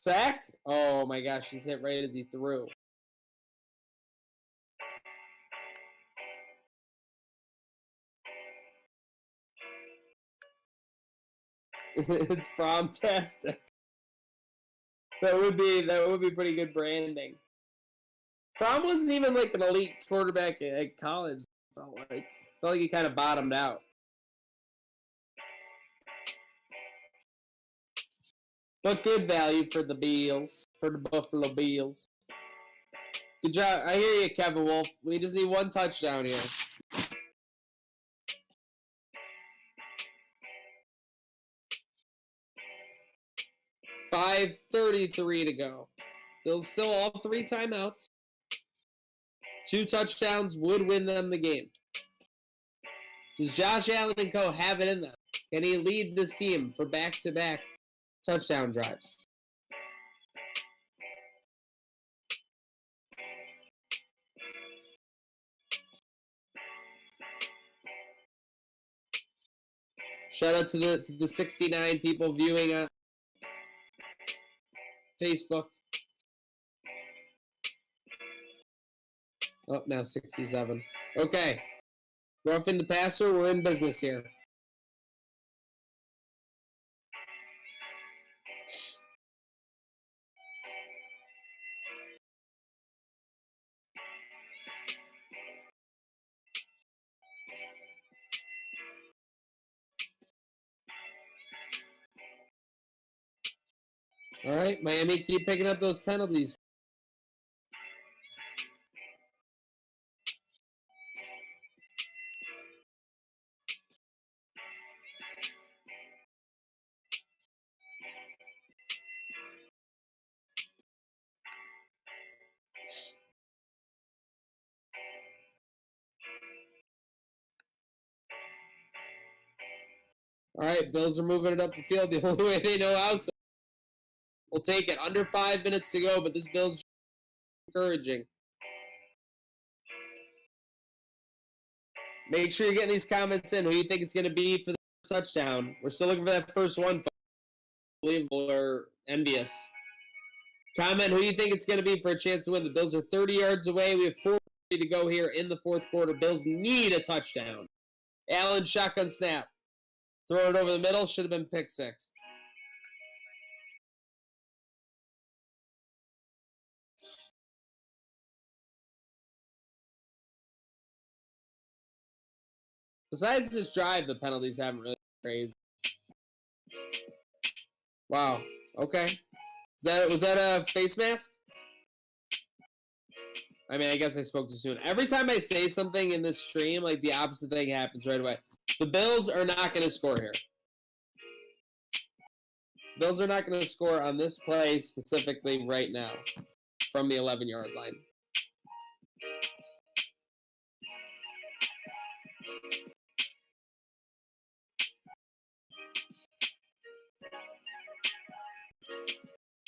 Sack? Oh my gosh, he's hit right as he threw. It's Fromtastic. That would be pretty good branding. Fromm wasn't even like an elite quarterback at college. Felt like he kind of bottomed out. But good value for the Bills, for the Buffalo Bills. Good job. I hear you, Kevin Wolf. We just need one touchdown here. $5:33 to go. Bills still all 3 timeouts. 2 touchdowns would win them the game. Does Josh Allen and co. have it in them? Can he lead this team for back-to-back touchdown drives? Shout out to the 69 people viewing on Facebook. Oh, now 67. Okay. Roughing the passer, we're in business here. All right, Miami, keep picking up those penalties. All right, Bills are moving it up the field the only way they know how. So we'll take it. Under 5 minutes to go, but this Bills encouraging. Make sure you're getting these comments in. Who do you think it's going to be for the first touchdown? We're still looking for that first one. Unbelievable or envious. Comment who you think it's going to be for a chance to win. The Bills are 30 yards away. We have 4 to go here in the fourth quarter. Bills need a touchdown. Allen, shotgun snap. Throw it over the middle. Should have been pick six. Besides this drive, the penalties haven't really been crazy. Wow. Okay. Was that a face mask? I mean, I guess I spoke too soon. Every time I say something in this stream, like the opposite thing happens right away. The Bills are not going to score here. Bills are not going to score on this play specifically right now from the 11-yard line.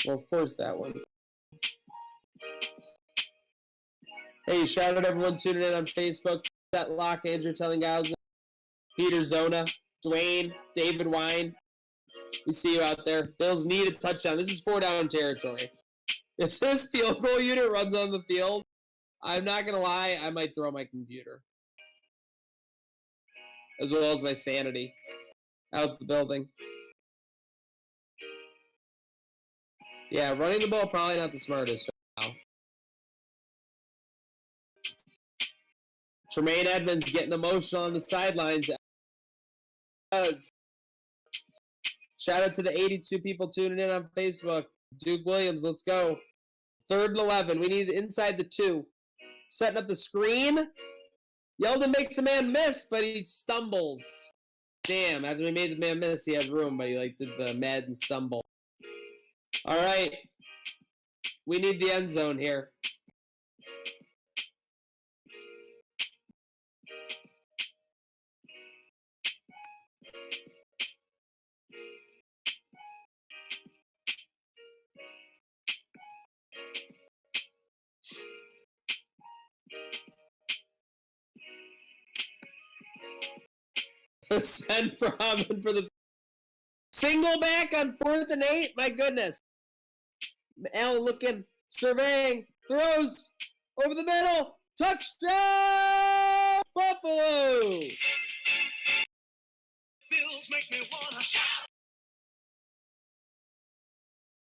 Well, of course that one. Hey, shout out everyone tuning in on Facebook. That Lock, Andrew Tellinghausen, Peter Zona, Dwayne, David Wine. We see you out there. Bills need a touchdown. This is 4-down territory. If this field goal unit runs on the field, I'm not going to lie, I might throw my computer. As well as my sanity out the building. Yeah, running the ball probably not the smartest right now. Tremaine Edmonds getting emotional on the sidelines. Shout out to the 82 people tuning in on Facebook. Duke Williams, let's go. 3rd and 11. We need inside the 2. Setting up the screen. Yeldon makes the man miss, but he stumbles. Damn, after we made the man miss, he had room, but he did the Madden stumble. All right. We need the end zone here. Send for Hammond for the single back on 4th and 8. My goodness. Allen looking, surveying, throws over the middle. Touchdown, Buffalo! Bills make me wanna shout.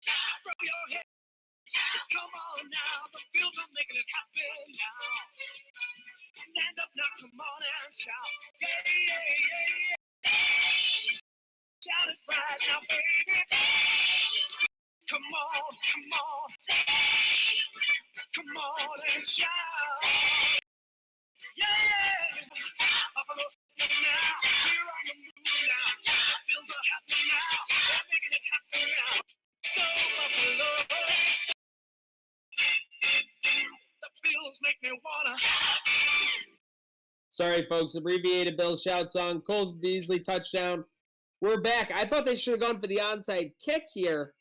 Throw your head. Come on now, the Bills are making it happen now. Stand up now, come on and shout. Yeah, yeah, yeah, yeah. Shout it right now, baby. Come on, come on. Come on and shout. Yeah. Buffalo's now. We're on the move now. The Bills are happy now. They're making it happen now. Go Buffalo. The Bills make me wanna. Sorry, folks. Abbreviated Bills shout song. Cole Beasley touchdown. We're back. I thought they should have gone for the onside kick here.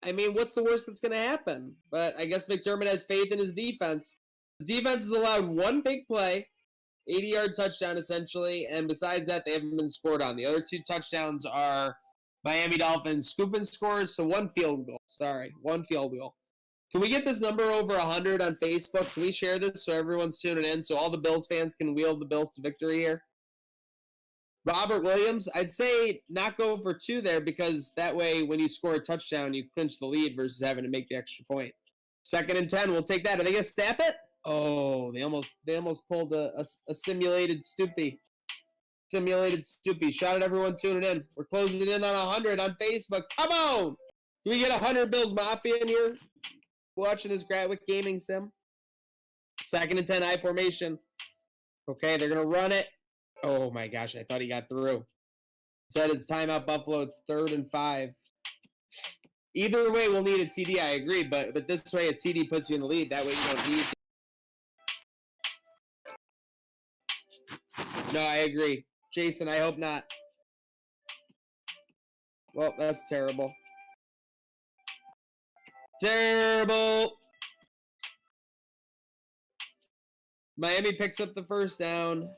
I mean, what's the worst that's going to happen? But I guess McDermott has faith in his defense. His defense has allowed one big play, 80-yard touchdown essentially, and besides that, they haven't been scored on. The other 2 touchdowns are Miami Dolphins scooping scores, so 1 field goal. Sorry, 1 field goal. Can we get this number over 100 on Facebook? Can we share this so everyone's tuning in so all the Bills fans can wheel the Bills to victory here? Robert Williams, I'd say not go for 2 there because that way when you score a touchdown, you clinch the lead versus having to make the extra point. 2nd and 10, we'll take that. Are they going to snap it? Oh, they almost pulled a simulated Stoopy. Simulated Stoopy. Shout out everyone tuning in. We're closing in on 100 on Facebook. Come on! Can we get 100 Bills Mafia in here? Watching this Gratwick Gaming sim. 2nd and 10, I formation. Okay, they're going to run it. Oh, my gosh, I thought he got through. Said it's timeout Buffalo. It's 3rd and 5. Either way, we'll need a TD, I agree. But this way, a TD puts you in the lead. That way, you don't need. No, I agree. Jason, I hope not. Well, that's terrible. Terrible. Miami picks up the 1st down.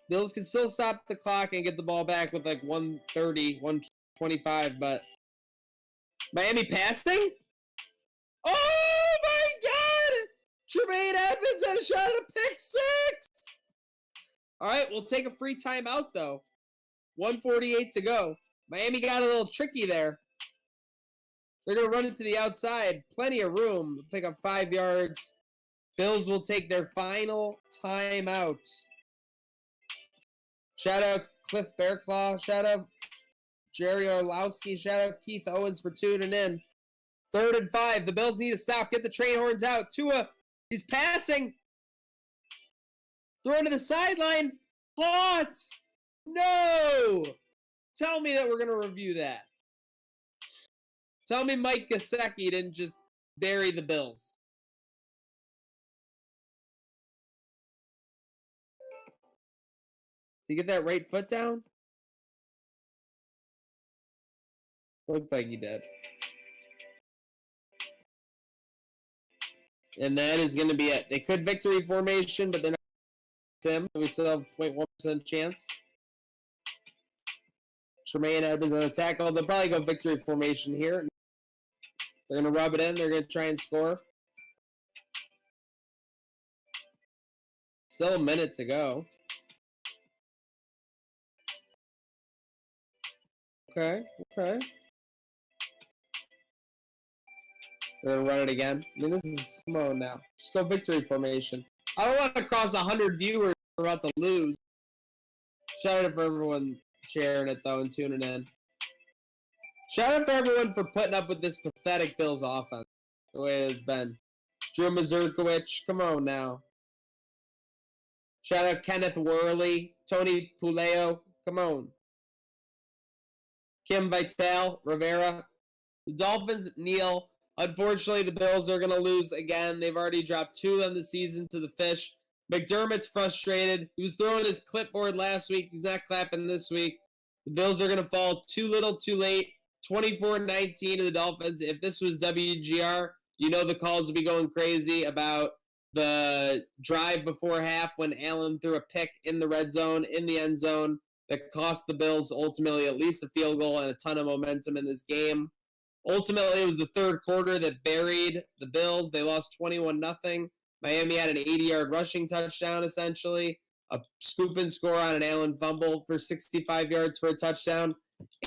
Bills can still stop the clock and get the ball back with 1:30, 1:25, but Miami passing? Oh my God! Tremaine Edmonds had a shot at a pick 6! All right, we'll take a free timeout though. 1:48 to go. Miami got a little tricky there. They're going to run it to the outside. Plenty of room. Pick up 5 yards. Bills will take their final timeout. Shout out Cliff Bearclaw. Shout out Jerry Orlowski. Shout out Keith Owens for tuning in. 3rd and 5. The Bills need to stop. Get the train horns out. Tua, he's passing. Throwing to the sideline. Caught. No. Tell me that we're going to review that. Tell me Mike Gesicki didn't just bury the Bills. Did he get that right foot down? Looked like he did. And that is going to be it. They could victory formation, but they're not. Tim, we still have 0.1% chance. Tremaine Edmonds on the tackle. They'll probably go victory formation here. They're going to rub it in. They're going to try and score. Still a minute to go. Okay. They're going to run it again. I mean, this is Simone now. Just go victory formation. I don't want to cross 100 viewers. We're about to lose. Shout out for everyone sharing it, though, and tuning in. Shout out for everyone for putting up with this pathetic Bills offense, the way it's been. Drew Mazurkiewicz, come on now. Shout out Kenneth Worley, Tony Puleo, come on. Kim Vitale, Rivera. The Dolphins, Neil. Unfortunately, the Bills are going to lose again. They've already dropped 2 on the season to the Fish. McDermott's frustrated. He was throwing his clipboard last week. He's not clapping this week. The Bills are going to fall too little, too late. 24-19 to the Dolphins. If this was WGR, you know the calls would be going crazy about the drive before half when Allen threw a pick in the red zone, in the end zone, that cost the Bills ultimately at least a field goal and a ton of momentum in this game. Ultimately, it was the third quarter that buried the Bills. They lost 21-0. Miami had an 80-yard rushing touchdown, essentially, a scoop and score on an Allen fumble for 65 yards for a touchdown,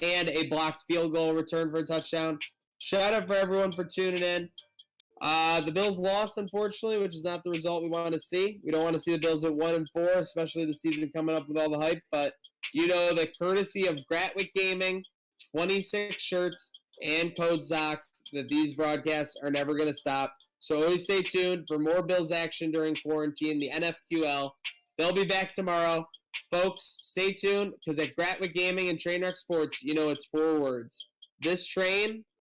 and a blocked field goal return for a touchdown. Shout out for everyone for tuning in. The Bills lost, unfortunately, which is not the result we want to see. We don't want to see the Bills at 1-4, especially the season coming up with all the hype. But you know, the courtesy of Gratwick Gaming, 26 shirts, and code socks, that these broadcasts are never going to stop. So always stay tuned for more Bills action during quarantine, the NFQL. They'll be back tomorrow. Folks, stay tuned, because at Gratwick Gaming and Trainwreck Sports, you know it's 4 words. This train